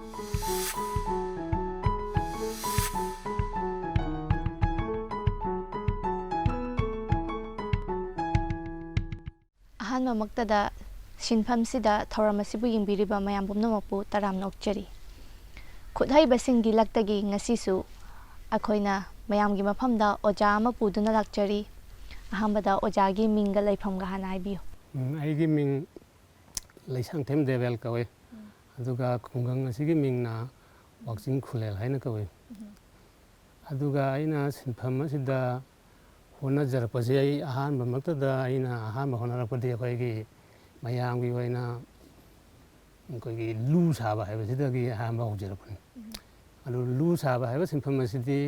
ꯑꯍꯥꯟꯕꯃꯛꯇꯗ ꯁꯤꯟꯐꯝꯁꯤꯗ ꯊꯧꯔꯝ ꯑꯁꯤꯕꯨ ꯌꯦꯡꯕꯤꯔꯤꯕ ꯃꯌꯥꯝ ꯄꯨꯝꯅꯃꯛꯄꯨ ꯇꯔꯥꯝꯅ ꯑꯣꯛꯆꯔꯤ꯫ ꯈꯨꯠꯍꯩꯕꯁꯤꯡꯒꯤ ꯂꯛꯇꯒꯤ ꯉꯁꯤꯁꯨ ꯑꯩꯈꯣꯏꯅ ꯃꯌꯥꯝꯒꯤ ꯃꯐꯝꯗ ꯑꯣꯖꯥ ꯑꯃ ꯄꯨꯗꯨꯅ ꯂꯥꯛꯆꯔꯤ꯫ ꯑꯍꯥꯟꯕꯗ ꯑꯣꯖꯥꯒꯤ ꯃꯤꯡꯒ ꯂꯩꯐꯝꯒ ꯍꯥꯟꯅ ꯍꯥꯏꯕꯤꯌꯨ꯫ ꯑꯩꯒꯤ ꯃꯤꯡ ꯂꯩꯁꯥꯡꯊꯦꯝ ꯗꯦꯕꯦꯜ ꯀꯧꯏ꯫ ꯑꯗꯨꯒ ꯈꯨꯡꯒꯪ ꯑꯁꯤꯒꯤ ꯃꯤꯡꯅ ꯋꯥꯛꯆꯤꯡ ꯈꯨꯂꯦꯜ ꯍꯥꯏꯅ ꯀꯧꯏ꯫ ꯑꯗꯨꯒ ꯑꯩꯅ ꯁꯤꯟꯐꯝ ꯑꯁꯤꯗ ꯍꯣꯠꯅꯖꯔꯛꯄꯁꯦ ꯑꯩ ꯑꯍꯥꯟꯕꯃꯛꯇꯗ ꯑꯍꯥꯟꯕ ꯍꯣꯠꯅꯔꯛꯄꯗꯤ ꯑꯩꯈꯣꯏꯒꯤ ꯃꯌꯥꯝꯒꯤ ꯑꯣꯏꯅ ꯑꯩꯈꯣꯏꯒꯤ ꯂꯨ ꯁꯥꯕ ꯍꯥꯏꯕꯁꯤꯗꯒꯤ ꯑꯍꯥꯟꯕ ꯍꯧꯖꯔꯛꯄꯅꯤ꯫ ꯑꯗꯨ ꯂꯨ ꯁꯥꯕ ꯍꯥꯏꯕ ꯁꯤꯟꯐꯝ ꯑꯁꯤꯗꯤ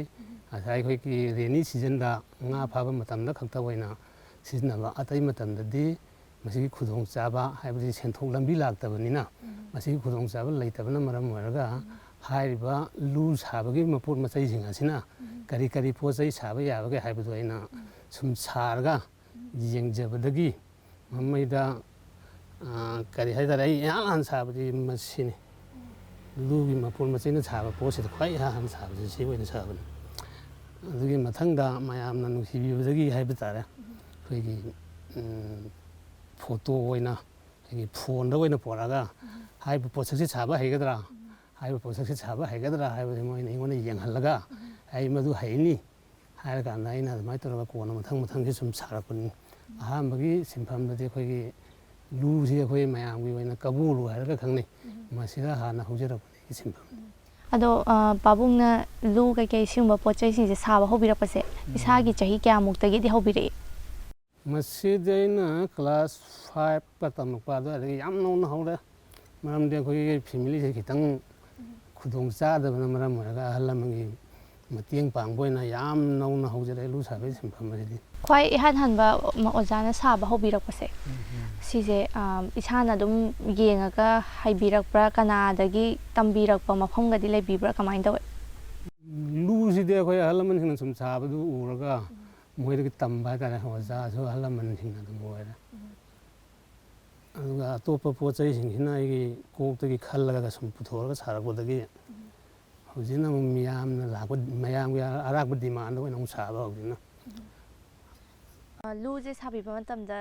ꯉꯁꯥꯏ ꯑꯩꯈꯣꯏꯒꯤ ꯔꯦꯅꯤ ꯁꯤꯖꯟꯗ ꯉꯥ ꯐꯥꯕ ꯃꯇꯝꯗ ꯈꯛꯇ ꯑꯣꯏꯅ ꯁꯤꯖꯤꯟꯅꯕ, ꯑꯇꯩ ꯃꯇꯝꯗꯗꯤ ꯃꯁꯤꯒꯤ ꯈꯨꯗꯣꯡꯆꯥꯕ ꯍꯥꯏꯕꯗꯤ ꯁꯦꯟꯊꯣꯛ ꯂꯝꯕꯤ ꯂꯥꯛꯇꯕꯅꯤꯅ ꯃꯁꯤꯒꯤ ꯈꯨꯗꯣꯡꯆꯥꯕ ꯂꯩꯇꯕꯅ ꯃꯔꯝ ꯑꯣꯏꯔꯒ ꯍꯥꯏꯔꯤꯕ ꯂꯨ ꯁꯥꯕꯒꯤ ꯃꯄꯣꯠ ꯃꯆꯩꯁꯤꯡ ꯑꯁꯤꯅ ꯀꯔꯤ ꯀꯔꯤ ꯄꯣꯠ ꯆꯩ ꯁꯥꯕ ꯌꯥꯕꯒꯦ ꯍꯥꯏꯕꯗꯨ ꯑꯩꯅ ꯁꯨꯝ ꯁꯥꯔꯒ ꯌꯦꯡꯖꯕꯗꯒꯤ ꯃꯃꯩꯗ ꯀꯔꯤ ꯍꯥꯏꯇꯥꯔꯦ, ꯑꯩ ꯏꯍꯥꯟ ꯍꯥꯟꯅ ꯁꯥꯕꯗꯤ ꯃꯁꯤꯅꯤ꯫ ꯂꯨꯒꯤ ꯃꯄꯣꯠ ꯃꯆꯩꯅ ꯁꯥꯕ ꯄꯣꯠꯁꯤꯗ ꯈ꯭ꯋꯥꯏ ꯏꯍꯥꯟ ꯍꯥꯟꯅ ꯁꯥꯕꯁꯤ ꯁꯤ ꯑꯣꯏꯅ ꯁꯥꯕꯅꯤ꯫ ꯑꯗꯨꯒꯤ ꯃꯊꯪꯗ ꯃꯌꯥꯝꯅ ꯅꯨꯡꯁꯤꯕꯤꯕꯗꯒꯤ ꯍꯥꯏꯕ ꯇꯥꯔꯦ, ꯑꯩꯈꯣꯏꯒꯤ ꯐꯣꯇꯣ ꯑꯣꯏꯅ ꯑꯩꯈꯣꯏꯒꯤ ꯐꯣꯟꯗ ꯑꯣꯏꯅ ꯄꯣꯔꯛꯑꯒ ꯍꯥꯏꯔꯤꯕ ꯄꯣꯠꯁꯛꯁꯤ ꯁꯥꯕ ꯍꯩꯒꯗ꯭ꯔꯥ, ꯍꯥꯏꯔꯤꯕ ꯄꯣꯠꯁꯛꯁꯤ ꯁꯥꯕ ꯍꯩꯒꯗ꯭ꯔꯥ ꯍꯥꯏꯕꯁꯤ ꯃꯣꯏꯅ ꯑꯩꯉꯣꯟꯗ ꯌꯦꯡꯍꯜꯂꯒ ꯑꯩ ꯃꯗꯨ ꯍꯩꯅꯤ ꯍꯥꯏꯔꯀꯥꯟꯗ ꯑꯩꯅ ꯑꯗꯨꯃꯥꯏꯅ ꯇꯧꯔꯒ ꯀꯣꯟꯅ ꯃꯊꯪꯁꯤ ꯁꯨꯝ ꯁꯥꯔꯛꯄꯅꯤ꯫ ꯑꯍꯥꯟꯕꯒꯤ ꯁꯤꯟꯐꯝꯗꯗꯤ ꯑꯩꯈꯣꯏꯒꯤ ꯂꯨꯁꯤ ꯑꯩꯈꯣꯏ ꯃꯌꯥꯝꯒꯤ ꯑꯣꯏꯅ ꯀꯕꯣ ꯂꯨ ꯍꯥꯏꯔꯒ ꯈꯪꯅꯩ, ꯃꯁꯤꯗ ꯍꯥꯟꯅ ꯍꯧꯖꯔꯛꯄꯅꯤ ꯑꯩꯒꯤ ꯁꯤꯟꯐꯝ꯫ ꯑꯗꯣ ꯄꯥꯕꯨꯡꯅ ꯂꯨ ꯀꯩꯀꯩ ꯁꯤꯒꯨꯝꯕ ꯄꯣꯠ ꯆꯩꯁꯤꯡꯁꯦ ꯁꯥꯕ ꯍꯧꯕꯤꯔꯛꯄꯁꯦ ꯏꯁꯥꯒꯤ ꯆꯍꯤ ꯀꯌꯥꯃꯨꯛꯇꯒꯤꯗꯤ ꯍꯧꯕꯤꯔꯛꯏ? ꯃꯁꯤꯗꯤ ꯑꯩꯅ ꯀ꯭ꯂꯥꯁ 5ꯀ ꯇꯝꯃꯛꯄ ꯑꯗꯨꯋꯥꯏꯗꯒꯤ ꯌꯥꯝ ꯅꯧꯅ ꯍꯧꯔꯦ꯫ ꯃꯔꯝꯗꯤ ꯑꯩꯈꯣꯏꯒꯤ ꯐꯦꯃꯤꯂꯤꯁꯦ ꯈꯤꯇꯪ ꯈꯨꯗꯣꯡ ꯆꯥꯗꯕꯅ ꯃꯔꯝ ꯑꯣꯏꯔꯒ ꯑꯍꯜ ꯂꯃꯟꯒꯤ ꯃꯇꯦꯡ ꯄꯥꯡꯕ ꯑꯣꯏꯅ ꯌꯥꯝ ꯅꯧꯅ ꯍꯧꯖꯔꯛꯑꯦ ꯂꯨ ꯁꯥꯕꯒꯤ ꯁꯤꯟꯐꯝ ꯑꯁꯤꯗꯤ꯫ ꯈ꯭ꯋꯥꯏ ꯏꯍꯥꯟ ꯍꯥꯟꯕ ꯑꯣꯖꯥꯅ ꯁꯥꯕ ꯍꯧꯕꯤꯔꯛꯄꯁꯦ ꯁꯤꯁꯦ ꯏꯁꯥꯅ ꯑꯗꯨꯝ ꯌꯦꯡꯉꯒ ꯍꯩꯕꯤꯔꯛꯄ꯭ꯔꯥ, ꯀꯅꯥꯗꯒꯤ ꯇꯝꯕꯤꯔꯛꯄ ꯃꯐꯝꯒꯗꯤ ꯂꯩꯕꯤꯕ꯭ꯔꯥ, ꯀꯃꯥꯏꯅ ꯇꯧꯋꯦ? ꯂꯨꯁꯤꯗꯤ ꯑꯩꯈꯣꯏ ꯑꯍꯜ ꯂꯃꯟꯁꯤꯡꯅ ꯁꯨꯝ ꯁꯥꯕꯗꯨ ꯎꯔꯒ ꯃꯣꯏꯗꯒꯤ ꯇꯝꯕ ꯍꯥꯏꯇꯥꯔꯦ, ꯑꯣꯖꯥꯁꯨ ꯑꯍꯜ ꯂꯃꯟꯁꯤꯡꯅ ꯑꯗꯨꯝ ꯑꯣꯏꯔꯦ꯫ ꯑꯗꯨꯒ ꯑꯇꯣꯞꯄ ꯄꯣꯠ ꯆꯩꯁꯤꯡꯁꯤꯅ ꯑꯩꯒꯤ ꯀꯣꯛꯇꯒꯤ ꯈꯜꯂꯒ ꯁꯨꯝ ꯄꯨꯊꯣꯛꯑꯒ ꯁꯥꯔꯛꯄꯗꯒꯤ ꯍꯧꯖꯤꯛꯅ ꯑꯃꯨꯛ ꯃꯌꯥꯝꯒꯤ ꯑꯔꯥꯛꯄ ꯗꯤꯃꯥꯟꯗ ꯑꯣꯏꯅ ꯑꯃꯨꯛ ꯁꯥꯕ ꯍꯧꯖꯤꯛꯅ꯫ ꯂꯨꯁꯦ ꯁꯥꯕꯤꯕ ꯃꯇꯝꯗ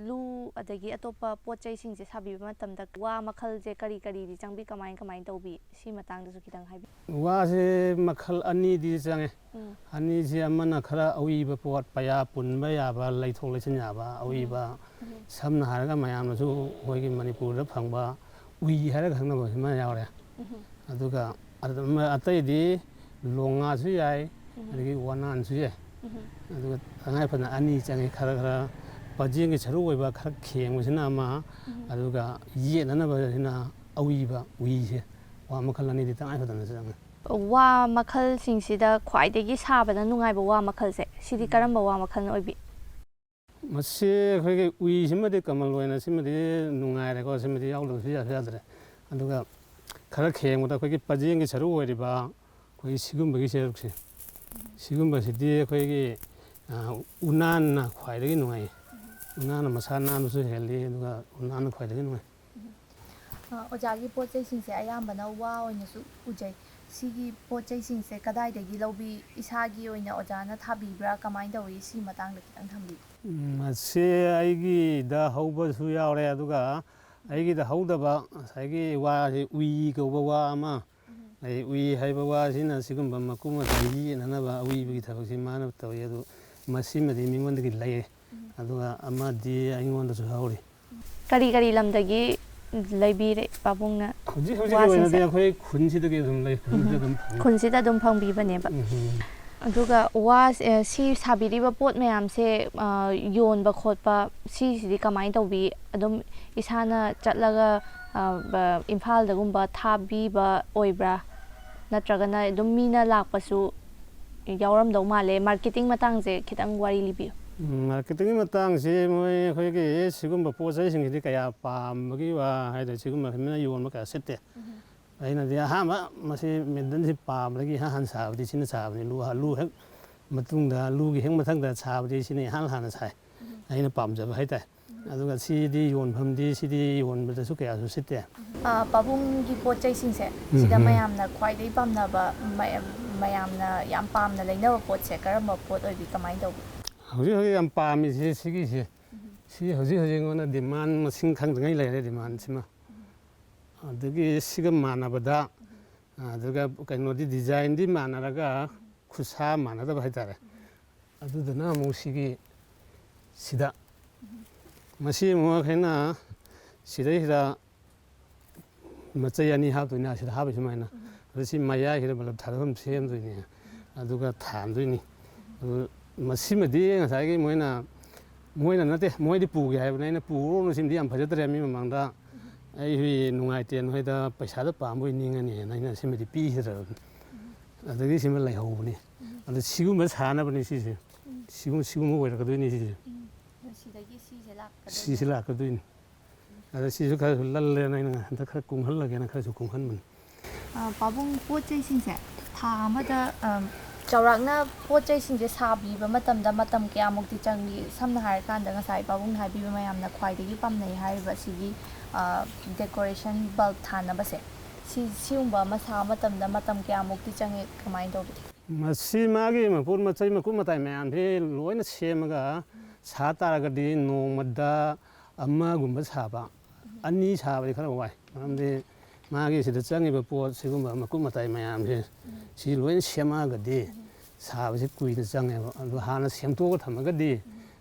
ꯂꯨ ꯑꯗꯒꯤ ꯑꯇꯣꯞꯄ ꯄꯣꯠ ꯆꯩꯁꯤꯡꯁꯦ ꯁꯥꯕꯤꯕ ꯃꯇꯝꯗ ꯋꯥ ꯃꯈꯜꯁꯦ ꯀꯔꯤ ꯀꯔꯤꯗꯤ ꯆꯪꯕꯤ, ꯀꯃꯥꯏꯅ ꯇꯧꯕꯤ? ꯁꯤ ꯃꯇꯥꯡꯗꯁꯨ ꯈꯤꯇꯪ ꯍꯥꯏꯕꯤꯌꯨ꯫ ꯋꯥꯁꯦ ꯃꯈꯜ ꯑꯅꯤꯗꯤ ꯆꯪꯉꯦ꯫ ꯑꯅꯤꯁꯤ ꯑꯃꯅ ꯈꯔ ꯑꯎꯏꯕ ꯄꯣꯠ, ꯄꯩꯌꯥ ꯄꯨꯟꯕ ꯌꯥꯕ, ꯂꯩꯊꯣꯛ ꯂꯩꯁꯤꯟ ꯌꯥꯕ ꯑꯎꯏꯕ, ꯁꯝꯅ ꯍꯥꯏꯔꯒ ꯃꯌꯥꯝꯅꯁꯨ ꯑꯩꯈꯣꯏꯒꯤ ꯃꯅꯤꯄꯨꯔꯗ ꯐꯪꯕ ꯎꯏ ꯍꯥꯏꯔꯒ ꯈꯪꯅꯕꯁꯤꯃ ꯌꯥꯎꯔꯦ꯫ ꯑꯗꯨꯒ ꯑꯇꯩꯗꯤ ꯂꯣꯡꯉꯥꯁꯨ ꯌꯥꯏ, ꯑꯗꯒꯤ ꯋꯥꯅꯥꯟꯁꯨ ꯌꯥꯏ꯫ ꯑꯗꯨꯒ ꯇꯉꯥꯏ ꯐꯗꯅ ꯑꯅꯤ ꯆꯪꯉꯤ, ꯈꯔ ꯄꯖꯦꯡꯒꯤ ꯁꯔꯨꯛ ꯑꯣꯏꯕ ꯈꯔ ꯈꯦꯡꯕꯁꯤꯅ ꯑꯃ, ꯑꯗꯨꯒ ꯌꯦꯠꯅꯅꯕꯁꯤꯅ ꯑꯎꯏꯕ ꯎꯏꯁꯦ, ꯋꯥ ꯃꯈꯜ ꯑꯅꯤꯗꯤ ꯇꯉꯥꯏ ꯐꯗꯅ ꯆꯪꯉꯤ꯫ ꯋꯥ ꯃꯈꯜꯁꯤꯡꯁꯤꯗ ꯈ꯭ꯋꯥꯏꯗꯒꯤ ꯁꯥꯕꯗ ꯅꯨꯡꯉꯥꯏꯕ ꯋꯥ ꯃꯈꯜꯁꯦ ꯁꯤꯗꯤ ꯀꯔꯝꯕ ꯋꯥ ꯃꯈꯜ ꯑꯣꯏꯕꯤ? ꯃꯁꯤ ꯑꯩꯈꯣꯏꯒꯤ ꯎꯏꯁꯤꯃꯗꯤ ꯀꯃꯟ ꯑꯣꯏꯅ ꯁꯤꯃꯗꯤ ꯅꯨꯡꯉꯥꯏꯔꯦꯀꯣ, ꯁꯤꯃꯗꯤ ꯌꯥꯎꯗꯕꯁꯨ ꯌꯥꯗ꯭ꯔꯦ꯫ ꯑꯗꯨꯒ ꯈꯔ ꯈꯦꯡꯕꯗ ꯑꯩꯈꯣꯏꯒꯤ ꯄꯖꯦꯡꯒꯤ ꯁꯔꯨꯛ ꯑꯣꯏꯔꯤꯕ ꯑꯩꯈꯣꯏꯒꯤ ꯁꯤꯒꯨꯝꯕꯒꯤ ꯁꯔꯨꯛꯁꯦ, ꯁꯤꯒꯨꯝꯕꯁꯤꯗꯤ ꯑꯩꯈꯣꯏꯒꯤ ꯎꯅꯥꯟꯅ ꯈ꯭ꯋꯥꯏꯗꯒꯤ ꯅꯨꯡꯉꯥꯏ꯫ ꯎꯅꯥꯟꯅ ꯃꯁꯥ ꯅꯥꯟꯕꯁꯨ ꯍꯦꯜꯂꯤ, ꯑꯗꯨꯒ ꯎꯅꯥꯟꯅ ꯈ꯭ꯋꯥꯏꯗꯒꯤ ꯅꯨꯡꯉꯥꯏ꯫ ꯑꯣꯖꯥꯒꯤ ꯄꯣꯠ ꯆꯩꯁꯤꯡꯁꯦ ꯑꯌꯥꯝꯕꯅ ꯋꯥ ꯑꯣꯏꯅꯁꯨ ꯎꯖꯩ꯫ ꯁꯤꯒꯤ ꯄꯣꯠ ꯆꯩꯁꯤꯡꯁꯦ ꯀꯗꯥꯏꯗꯒꯤ ꯂꯧꯕꯤ? ꯏꯁꯥꯒꯤ ꯑꯣꯏꯅ ꯑꯣꯖꯥꯅ ꯊꯥꯕꯤꯕ꯭ꯔꯥ, ꯀꯃꯥꯏꯅ ꯇꯧꯋꯤ? ꯁꯤ ꯃꯇꯥꯡꯗ ꯈꯤꯇꯪ ꯊꯝꯕꯤꯌꯨ꯫ ꯃꯁꯤ ꯑꯩꯒꯤꯗ ꯍꯧꯕꯁꯨ ꯌꯥꯎꯔꯦ, ꯑꯗꯨꯒ ꯑꯩꯒꯤꯗ ꯍꯧꯗꯕ ꯉꯁꯥꯏꯒꯤ ꯋꯥꯁꯤ ꯎꯏ ꯀꯧꯕ ꯋꯥ ꯑꯃ ꯂꯩ꯫ ꯎꯏ ꯍꯥꯏꯕ ꯋꯥꯁꯤꯅ ꯁꯤꯒꯨꯝꯕ ꯃꯀꯨ ꯃꯇꯥ ꯌꯦꯠꯅꯅꯕ ꯑꯎꯏꯕꯒꯤ ꯊꯕꯛꯁꯤ ꯃꯥꯅ ꯇꯧꯋꯤ꯫ ꯑꯗꯨ ꯃꯁꯤꯃꯗꯤ ꯃꯤꯉꯣꯟꯗꯒꯤ ꯂꯩꯔꯦ, ꯑꯗꯨꯒ ꯑꯃꯗꯤ ꯑꯩꯉꯣꯟꯗꯁꯨ ꯍꯧꯔꯤ꯫ ꯀꯔꯤ ꯂꯝꯗꯒꯤ ꯂꯩꯕꯤꯔꯦ ꯄꯥꯕꯨꯡꯅ? ꯍꯧꯖꯤꯛ ꯑꯣꯏꯅꯗꯤ ꯑꯩꯈꯣꯏ ꯈꯨꯟꯁꯤꯗꯒꯤ ꯑꯗꯨꯝ ꯂꯩ, ꯈꯨꯟꯁꯤꯗ ꯑꯗꯨꯝ ꯐꯪꯕꯤꯕꯅꯦꯕ꯫ ꯑꯗꯨꯒ ꯁꯤ ꯁꯥꯕꯤꯔꯤꯕ ꯄꯣꯠ ꯃꯌꯥꯝꯁꯦ ꯌꯣꯟꯕ ꯈꯣꯠꯄ ꯁꯤꯁꯤꯗꯤ ꯀꯃꯥꯏꯅ ꯇꯧꯕꯤ? ꯑꯗꯨꯝ ꯏꯁꯥꯅ ꯆꯠꯂꯒ ꯏꯝꯐꯥꯜꯗꯒꯨꯝꯕ ꯊꯥꯕꯤꯕ ꯑꯣꯏꯕ꯭ꯔꯥ, ꯅꯠꯇ꯭ꯔꯒꯅ ꯑꯗꯨꯝ ꯃꯤꯅ ꯂꯥꯛꯄꯁꯨ ꯌꯥꯎꯔꯝꯗꯧ ꯃꯥꯜꯂꯦ? ꯃꯥꯔꯀꯦꯇꯤꯡ ꯃꯇꯥꯡꯁꯦ ꯈꯤꯇꯪ ꯋꯥꯔꯤ ꯂꯤꯕꯤꯌꯨ꯫ ꯃꯥꯔꯀꯦꯇꯤꯡꯒꯤ ꯃꯇꯥꯡꯁꯤ ꯑꯩꯈꯣꯏꯒꯤ ꯁꯤꯒꯨꯝꯕ ꯄꯣꯠ ꯆꯩꯁꯤꯡꯁꯤꯗꯤ ꯀꯌꯥ ꯄꯥꯝꯕꯒꯤ ꯋꯥ ꯍꯥꯏꯗꯤ ꯁꯤꯒꯨꯝꯕ ꯃꯤꯅ ꯌꯣꯟꯕ ꯀꯌꯥ ꯁꯤꯠꯇꯦ꯫ ꯑꯩꯅꯗꯤ ꯑꯍꯥꯟꯕ ꯃꯁꯤ ꯃꯦꯗꯟꯁꯤ ꯄꯥꯝꯕꯗꯒꯤ ꯏꯍꯥꯟ ꯍꯥꯟꯅ ꯁꯥꯕꯗꯤ ꯁꯤꯅ ꯁꯥꯕꯅꯤ꯫ ꯂꯨ ꯍꯦꯛ ꯃꯇꯨꯡꯗ ꯂꯨꯒꯤ ꯍꯦꯛ ꯃꯊꯪꯗ ꯁꯥꯕꯗꯤ ꯁꯤꯅ ꯏꯍꯥꯟ ꯍꯥꯟꯅ ꯁꯥꯏ, ꯑꯩꯅ ꯄꯥꯝꯖꯕ ꯍꯥꯏꯇꯥꯔꯦ꯫ ꯑꯗꯨꯒ ꯁꯤꯗꯤ ꯌꯣꯟꯐꯝꯗꯤ ꯁꯤꯗꯤ ꯌꯣꯟꯕꯗꯁꯨ ꯀꯌꯥꯁꯨ ꯁꯤꯠꯇꯦ ꯄꯥꯕꯨꯡꯒꯤ ꯄꯣꯠ ꯆꯩꯁꯤꯡꯁꯦ ꯁꯤꯗ ꯃꯌꯥꯝꯅ ꯈ꯭ꯋꯥꯏꯗꯒꯤ ꯄꯥꯝꯅꯕ ꯃꯌꯥꯝꯅ ꯌꯥꯝ ꯄꯥꯝꯅ ꯂꯩꯅꯕ ꯄꯣꯠꯁꯦ ꯀꯔꯝꯕ ꯄꯣꯠ ꯑꯣꯏꯕꯤ ꯀꯃꯥꯏꯅ ꯇꯧꯕꯤ ꯍꯧꯖꯤꯛ ꯍꯧꯖꯤꯛ ꯌꯥꯝ ꯄꯥꯝꯃꯤꯁꯦ ꯁꯤꯒꯤꯁꯦ ꯁꯤ ꯍꯧꯖꯤꯛ ꯍꯧꯖꯤꯛ ꯑꯩꯉꯣꯟꯗ ꯗꯤꯃꯥꯟ ꯃꯁꯤꯡ ꯈꯪꯗ꯭ꯔꯤꯉꯩ ꯂꯩꯔꯦ ꯗꯤꯃꯥꯟꯁꯤꯃ ꯑꯗꯒꯤ ꯁꯤꯒ ꯃꯥꯟꯅꯕꯗ ꯑꯗꯨꯒ ꯀꯩꯅꯣꯗꯤ ꯗꯤꯖꯥꯏꯟꯗꯤ ꯃꯥꯟꯅꯔꯒ ꯈꯨꯠꯁꯥ ꯃꯥꯟꯅꯗꯕ ꯍꯥꯏꯇꯥꯔꯦ ꯑꯗꯨꯗꯨꯅ ꯑꯃꯨꯛ ꯁꯤꯗ ꯃꯁꯤ ꯑꯃꯨꯛ ꯑꯩꯈꯣꯏꯅ ꯁꯤꯗꯩꯁꯤꯗ ꯃꯆꯩ ꯑꯅꯤ ꯍꯥꯞꯇꯣꯏꯅꯤ ꯑꯁꯤꯗ ꯍꯥꯞꯄꯤ ꯁꯨꯃꯥꯏꯅ ꯑꯗꯨ ꯁꯤ ꯃꯌꯥꯏꯁꯤꯗ ꯕꯂꯞ ꯊꯥꯗꯐꯝ ꯁꯦꯝꯗꯣꯏꯅꯤ ꯑꯗꯨꯒ ꯊꯥꯟꯗꯣꯏꯅꯤ ꯑꯗꯨ ꯃꯁꯤꯃꯗꯤ ꯉꯁꯥꯏꯒꯤ ꯃꯣꯏꯅ ꯅꯠꯇꯦ ꯃꯣꯏꯗꯤ ꯄꯨꯒꯦ ꯍꯥꯏꯕꯅꯤ ꯑꯩꯅ ꯄꯨꯔꯣꯅ ꯁꯤꯃꯗꯤ ꯌꯥꯝ ꯐꯖꯗ꯭ꯔꯦ ꯃꯤ ꯃꯃꯥꯡꯗ ꯑꯩ ꯅꯨꯡꯉꯥꯏꯇꯦ ꯅꯣꯏꯗ ꯄꯩꯁꯥꯗ ꯄꯥꯝꯕꯣꯏ ꯅꯤꯡꯉꯅꯤꯅ ꯑꯩꯅ ꯁꯤꯃꯗꯤ ꯄꯤꯈꯤꯗ꯭ꯔꯕꯅꯤ ꯑꯗꯒꯤ ꯁꯤꯃ ꯂꯩꯍꯧꯕꯅꯤ ꯑꯗꯨ ꯁꯤꯒꯨꯝꯕ ꯁꯥꯅꯕꯅꯤ ꯁꯤꯁꯦ ꯁꯤꯒꯨꯝꯕ ꯑꯣꯏꯔꯛꯀꯗꯣꯏꯅꯤ ꯁꯤꯁꯦ ꯁꯤꯁꯦ ꯂꯥꯛꯀꯗꯣꯏꯅꯤ ꯑꯗ ꯁꯤꯁꯨ ꯈꯔꯁꯨ ꯂꯜꯂꯦꯅ ꯑꯩꯅ ꯍꯟꯗꯛ ꯈꯔ ꯀꯨꯡꯍꯜꯂꯒꯦꯅ ꯈꯔꯁꯨ ꯀꯨꯡꯍꯟꯕꯅꯤ ꯄꯥꯕꯨꯡ ꯄꯣꯠ ꯆꯩꯁꯤꯡꯁꯦ ꯊꯥ ꯑꯃꯗ ꯆꯥꯎꯔꯥꯛꯅ ꯄꯣꯠ ꯆꯩꯁꯤꯡꯁꯦ ꯁꯥꯕꯤꯕ ꯃꯇꯝꯗ ꯃꯇꯝ ꯀꯌꯥꯃꯨꯛꯇꯤ ꯆꯪꯉꯤ ꯁꯝꯅ ꯍꯥꯏꯔꯀꯥꯟꯗ ꯉꯁꯥꯏ ꯄꯥꯕꯨꯡꯅ ꯍꯥꯏꯕꯤꯕ ꯃꯌꯥꯝꯅ ꯈ꯭ꯋꯥꯏꯗꯒꯤ ꯄꯥꯝꯅꯩ ꯍꯥꯏꯔꯤꯕ ꯑꯁꯤꯒꯤ ꯗꯦꯀꯣꯔꯦꯁꯟ ꯕꯜꯕ ꯊꯥꯅꯕꯁꯦ ꯁꯤꯒꯨꯝꯕ ꯑꯃ ꯁꯥꯕ ꯃꯇꯝꯗ ꯃꯇꯝ ꯀꯌꯥꯃꯨꯛꯇꯤ ꯆꯪꯉꯤ ꯀꯃꯥꯏꯅ ꯇꯧꯕꯤ ꯃꯁꯤ ꯃꯥꯒꯤ ꯃꯄꯣꯠ ꯃꯆꯩ ꯃꯀꯨꯞ ꯃꯇꯥꯏ ꯃꯌꯥꯝꯁꯤ ꯂꯣꯏꯅ ꯁꯦꯝꯃꯒ ꯁꯥ ꯇꯥꯔꯒꯗꯤ ꯅꯣꯡꯃꯗ ꯑꯃꯒꯨꯝꯕ ꯁꯥꯕ ꯑꯅꯤ ꯁꯥꯕꯗꯤ ꯈꯔ ꯋꯥꯏ ꯃꯔꯝꯗꯤ ꯃꯥꯒꯤ ꯁꯤꯗ ꯆꯪꯉꯤꯕ ꯄꯣꯠ ꯁꯤꯒꯨꯝꯕ ꯃꯀꯨꯞ ꯃꯇꯥꯏ ꯃꯌꯥꯝꯁꯦ ꯁꯤ ꯂꯣꯏꯅ ꯁꯦꯝꯃꯛꯑꯒꯗꯤ ꯁꯥꯕꯁꯤ ꯀꯨꯏꯅ ꯆꯪꯉꯦꯕ ꯑꯗꯨ ꯍꯥꯟꯅ ꯁꯦꯝꯗꯣꯛꯑꯒ ꯊꯝꯃꯒꯗꯤ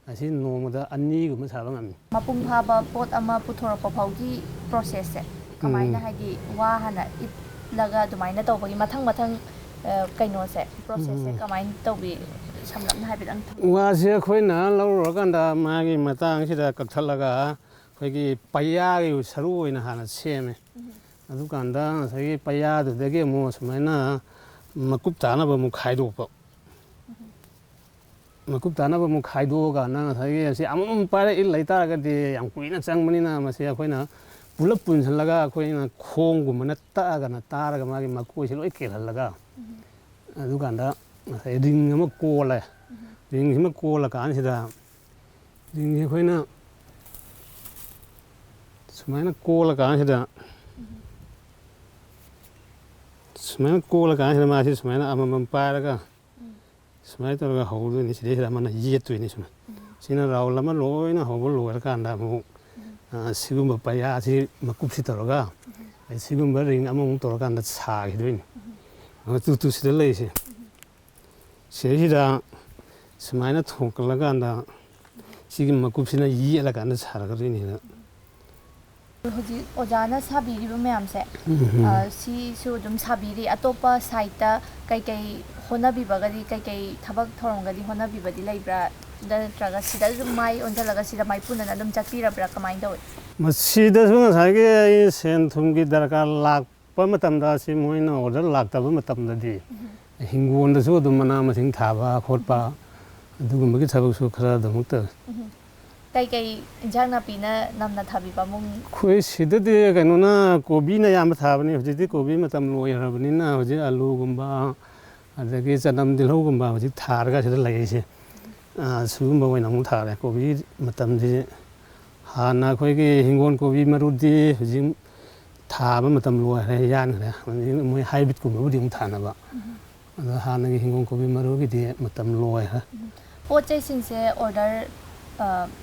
ꯑꯁꯤ ꯅꯣꯡꯃꯗ ꯑꯅꯤꯒꯨꯝꯕ ꯁꯥꯕ ꯉꯝꯃꯤ ꯃꯄꯨꯡ ꯐꯥꯕ ꯄꯣꯠ ꯑꯃ ꯄꯨꯊꯣꯔꯛꯄ ꯐꯥꯎꯒꯤ ꯄ꯭ꯔꯣꯁꯦꯁꯁꯦ ꯀꯃꯥꯏꯅ ꯍꯥꯏꯗꯤ ꯋꯥ ꯍꯥꯟꯅ ꯏꯠꯂꯒ ꯑꯗꯨꯃꯥꯏꯅ ꯇꯧꯕꯒꯤ ꯃꯊꯪ ꯀꯩꯅꯣꯁꯦ ꯄ꯭ꯔꯣꯁꯦꯁꯁꯦ ꯀꯃꯥꯏꯅ ꯇꯧꯕꯤ ꯁꯝꯂꯞꯅ ꯍꯥꯏꯐꯦꯠꯇꯪ ꯋꯥꯁꯦ ꯑꯩꯈꯣꯏꯅ ꯂꯧꯔꯨꯔꯀꯥꯟꯗ ꯃꯥꯒꯤ ꯃꯇꯥꯡꯁꯤꯗ ꯀꯛꯊꯠꯂꯒ ꯑꯩꯈꯣꯏꯒꯤ ꯄꯩꯌꯥꯒꯤ ꯁꯔꯨ ꯑꯣꯏꯅ ꯍꯥꯟꯅ ꯁꯦꯝꯃꯦ ꯑꯗꯨꯀꯥꯟꯗ ꯉꯁꯥꯏꯒꯤ ꯄꯩꯌꯥꯗꯨꯗꯒꯤ ꯑꯃꯨꯛ ꯁꯨꯃꯥꯏꯅ ꯃꯀꯨꯞ ꯇꯥꯅꯕ ꯑꯃꯨꯛ ꯈꯥꯏꯗꯣꯛꯄ ꯃꯀꯨꯞ ꯇꯥꯅꯕ ꯑꯃꯨꯛ ꯈꯥꯏꯗꯣꯛꯑꯀꯥꯟꯗ ꯉꯁꯥꯏꯒꯤ ꯑꯁꯤ ꯑꯃꯃꯝ ꯄꯥꯏꯔ ꯏꯜ ꯂꯩꯇꯥꯔꯒꯗꯤ ꯌꯥꯝ ꯀꯨꯏꯅ ꯆꯪꯕꯅꯤꯅ ꯃꯁꯤ ꯑꯩꯈꯣꯏꯅ ꯄꯨꯂꯞ ꯄꯨꯟꯁꯤꯜꯂꯒ ꯑꯩꯈꯣꯏꯅ ꯈꯣꯡꯒꯨꯝꯕꯅ ꯇꯛꯑꯒꯅ ꯇꯥꯔꯒ ꯃꯥꯒꯤ ꯃꯀꯣꯏꯁꯤ ꯂꯣꯏ ꯀꯦꯜꯍꯜꯂꯒ ꯑꯗꯨꯀꯥꯟꯗ ꯉꯁꯥꯏ ꯔꯤꯡ ꯑꯃ ꯀꯣꯜꯂꯦ ꯔꯤꯡꯁꯤꯃ ꯀꯣꯜꯂꯀꯥꯟꯁꯤꯗ ꯔꯤꯡꯁꯤ ꯑꯩꯈꯣꯏꯅ ꯁꯨꯃꯥꯏꯅ ꯀꯣꯜꯂꯀꯥꯟꯁꯤꯗ ꯃꯥꯁꯤ ꯁꯨꯃꯥꯏꯅ ꯑꯃꯃꯝ ꯄꯥꯏꯔꯒ ꯁꯨꯃꯥꯏꯅ ꯇꯧꯔꯒ ꯍꯧꯗꯣꯏꯅꯤ ꯁꯤꯗꯩꯁꯤꯗ ꯑꯃꯅ ꯌꯦꯠꯇꯣꯏꯅꯤ ꯁꯨꯃꯥꯏꯅ ꯁꯤꯅ ꯔꯥꯎꯟ ꯑꯃ ꯂꯣꯏꯅ ꯍꯧꯕ ꯂꯣꯏꯔꯀꯥꯟꯗ ꯑꯃꯨꯛ ꯁꯤꯒꯨꯝꯕ ꯄꯩꯌꯥꯁꯤ ꯃꯀꯨꯞꯁꯤ ꯇꯧꯔꯒ ꯁꯤꯒꯨꯝꯕ ꯔꯤꯡ ꯑꯃꯃꯨꯛ ꯇꯧꯔꯀꯥꯟꯗ ꯁꯥꯈꯤꯗꯣꯏꯅꯤ ꯁꯤꯗ ꯂꯩꯔꯤꯁꯦ ꯁꯤꯗꯩꯁꯤꯗ ꯁꯨꯃꯥꯏꯅ ꯊꯣꯡꯀꯠꯂꯀꯥꯟꯗ ꯁꯤꯒꯤ ꯃꯀꯨꯞꯁꯤꯅ ꯌꯦꯠꯂꯀꯥꯟꯗ ꯁꯥꯔꯛꯀꯗꯣꯏꯅꯤꯅ ꯍꯧꯖꯤꯛ ꯑꯣꯖꯥꯅ ꯁꯥꯕꯤꯔꯤꯕ ꯃꯌꯥꯝꯁꯦ ꯁꯤꯁꯨ ꯑꯗꯨꯝ ꯁꯥꯕꯤꯔꯤ ꯑꯇꯣꯞꯄ ꯁꯥꯏꯠꯇ ꯀꯩꯀꯩ ꯍꯣꯠꯅꯕꯤꯕꯒꯗꯤ ꯀꯩꯀꯩ ꯊꯕꯛ ꯊꯧꯔꯝꯒꯗꯤ ꯍꯣꯠꯅꯕꯤꯕꯗꯤ ꯂꯩꯕ꯭ꯔꯥ ꯅꯠꯇ꯭ꯔꯒ ꯁꯤꯗ ꯑꯗꯨꯝ ꯃꯥꯏ ꯑꯣꯟꯁꯤꯜꯂꯒ ꯁꯤꯗ ꯃꯥꯏꯄꯨꯅꯅ ꯑꯗꯨꯝ ꯆꯠꯄꯤꯔꯕ꯭ꯔꯥ ꯀꯃꯥꯏꯅ ꯇꯧꯏ ꯃꯁꯤꯗꯁꯨ ꯉꯁꯥꯏꯒꯤ ꯑꯩ ꯁꯦꯟ ꯊꯨꯝꯒꯤ ꯗꯔꯀꯥꯔ ꯂꯥꯛꯄ ꯃꯇꯝꯗ ꯁꯤ ꯃꯣꯏꯅ ꯑꯣꯔꯗꯔ ꯂꯥꯛꯇꯕ ꯃꯇꯝꯗꯗꯤ ꯍꯤꯡꯒꯣꯜꯗꯁꯨ ꯑꯗꯨꯝ ꯃꯅꯥ ꯃꯁꯤꯡ ꯊꯥꯕ ꯈꯣꯠꯄ ꯑꯗꯨꯒꯨꯝꯕꯒꯤ ꯊꯕꯛꯁꯨ ꯈꯔ ꯑꯗꯨꯃꯛ ꯇꯧꯏ ꯀꯩꯀꯩ ꯏꯟꯖꯥꯡ ꯅꯥꯄꯤꯅ ꯅꯝꯅ ꯊꯥꯕꯤꯕ ꯑꯩꯈꯣꯏ ꯁꯤꯗꯗꯤ ꯀꯩꯅꯣꯅ ꯀꯣꯕꯤꯅ ꯑꯌꯥꯝꯕ ꯊꯥꯕꯅꯤ ꯍꯧꯖꯤꯛꯇꯤ ꯀꯣꯕꯤ ꯃꯇꯝ ꯂꯣꯏꯈ꯭ꯔꯕꯅꯤꯅ ꯍꯧꯖꯤꯛ ꯑꯂꯨꯒꯨꯝꯕ ꯑꯗꯒꯤ ꯆꯅꯝ ꯇꯤꯜꯍꯧꯒꯨꯝꯕ ꯍꯧꯖꯤꯛ ꯊꯥꯔꯒ ꯁꯤꯗ ꯂꯩꯔꯤꯁꯦ ꯁꯤꯒꯨꯝꯕ ꯑꯣꯏꯅ ꯑꯃꯨꯛ ꯊꯥꯔꯦ ꯀꯣꯕꯤ ꯃꯇꯝꯁꯤ ꯍꯥꯟꯅ ꯑꯩꯈꯣꯏꯒꯤ ꯍꯤꯡꯒꯣꯜ ꯀꯣꯕꯤ ꯃꯔꯨꯗꯤ ꯍꯧꯖꯤꯛ ꯊꯥꯕ ꯃꯇꯝ ꯂꯣꯏꯈ꯭ꯔꯦ ꯌꯥꯟꯈ꯭ꯔꯦ ꯃꯣꯏ ꯍꯥꯏꯕ꯭ꯔꯤꯠꯀꯨꯝꯕꯕꯨꯗꯤ ꯑꯃꯨꯛ ꯊꯥꯅꯕ ꯑꯗꯣ ꯍꯥꯟꯅꯒꯤ ꯍꯤꯡꯒꯣꯜ ꯀꯣꯕꯤ ꯃꯔꯨꯒꯤꯗꯤ ꯃꯇꯝ ꯂꯣꯏꯈ꯭ꯔꯦ ꯄꯣꯠ ꯆꯩꯁꯤꯡꯁꯦ ꯑꯣꯔꯗꯔ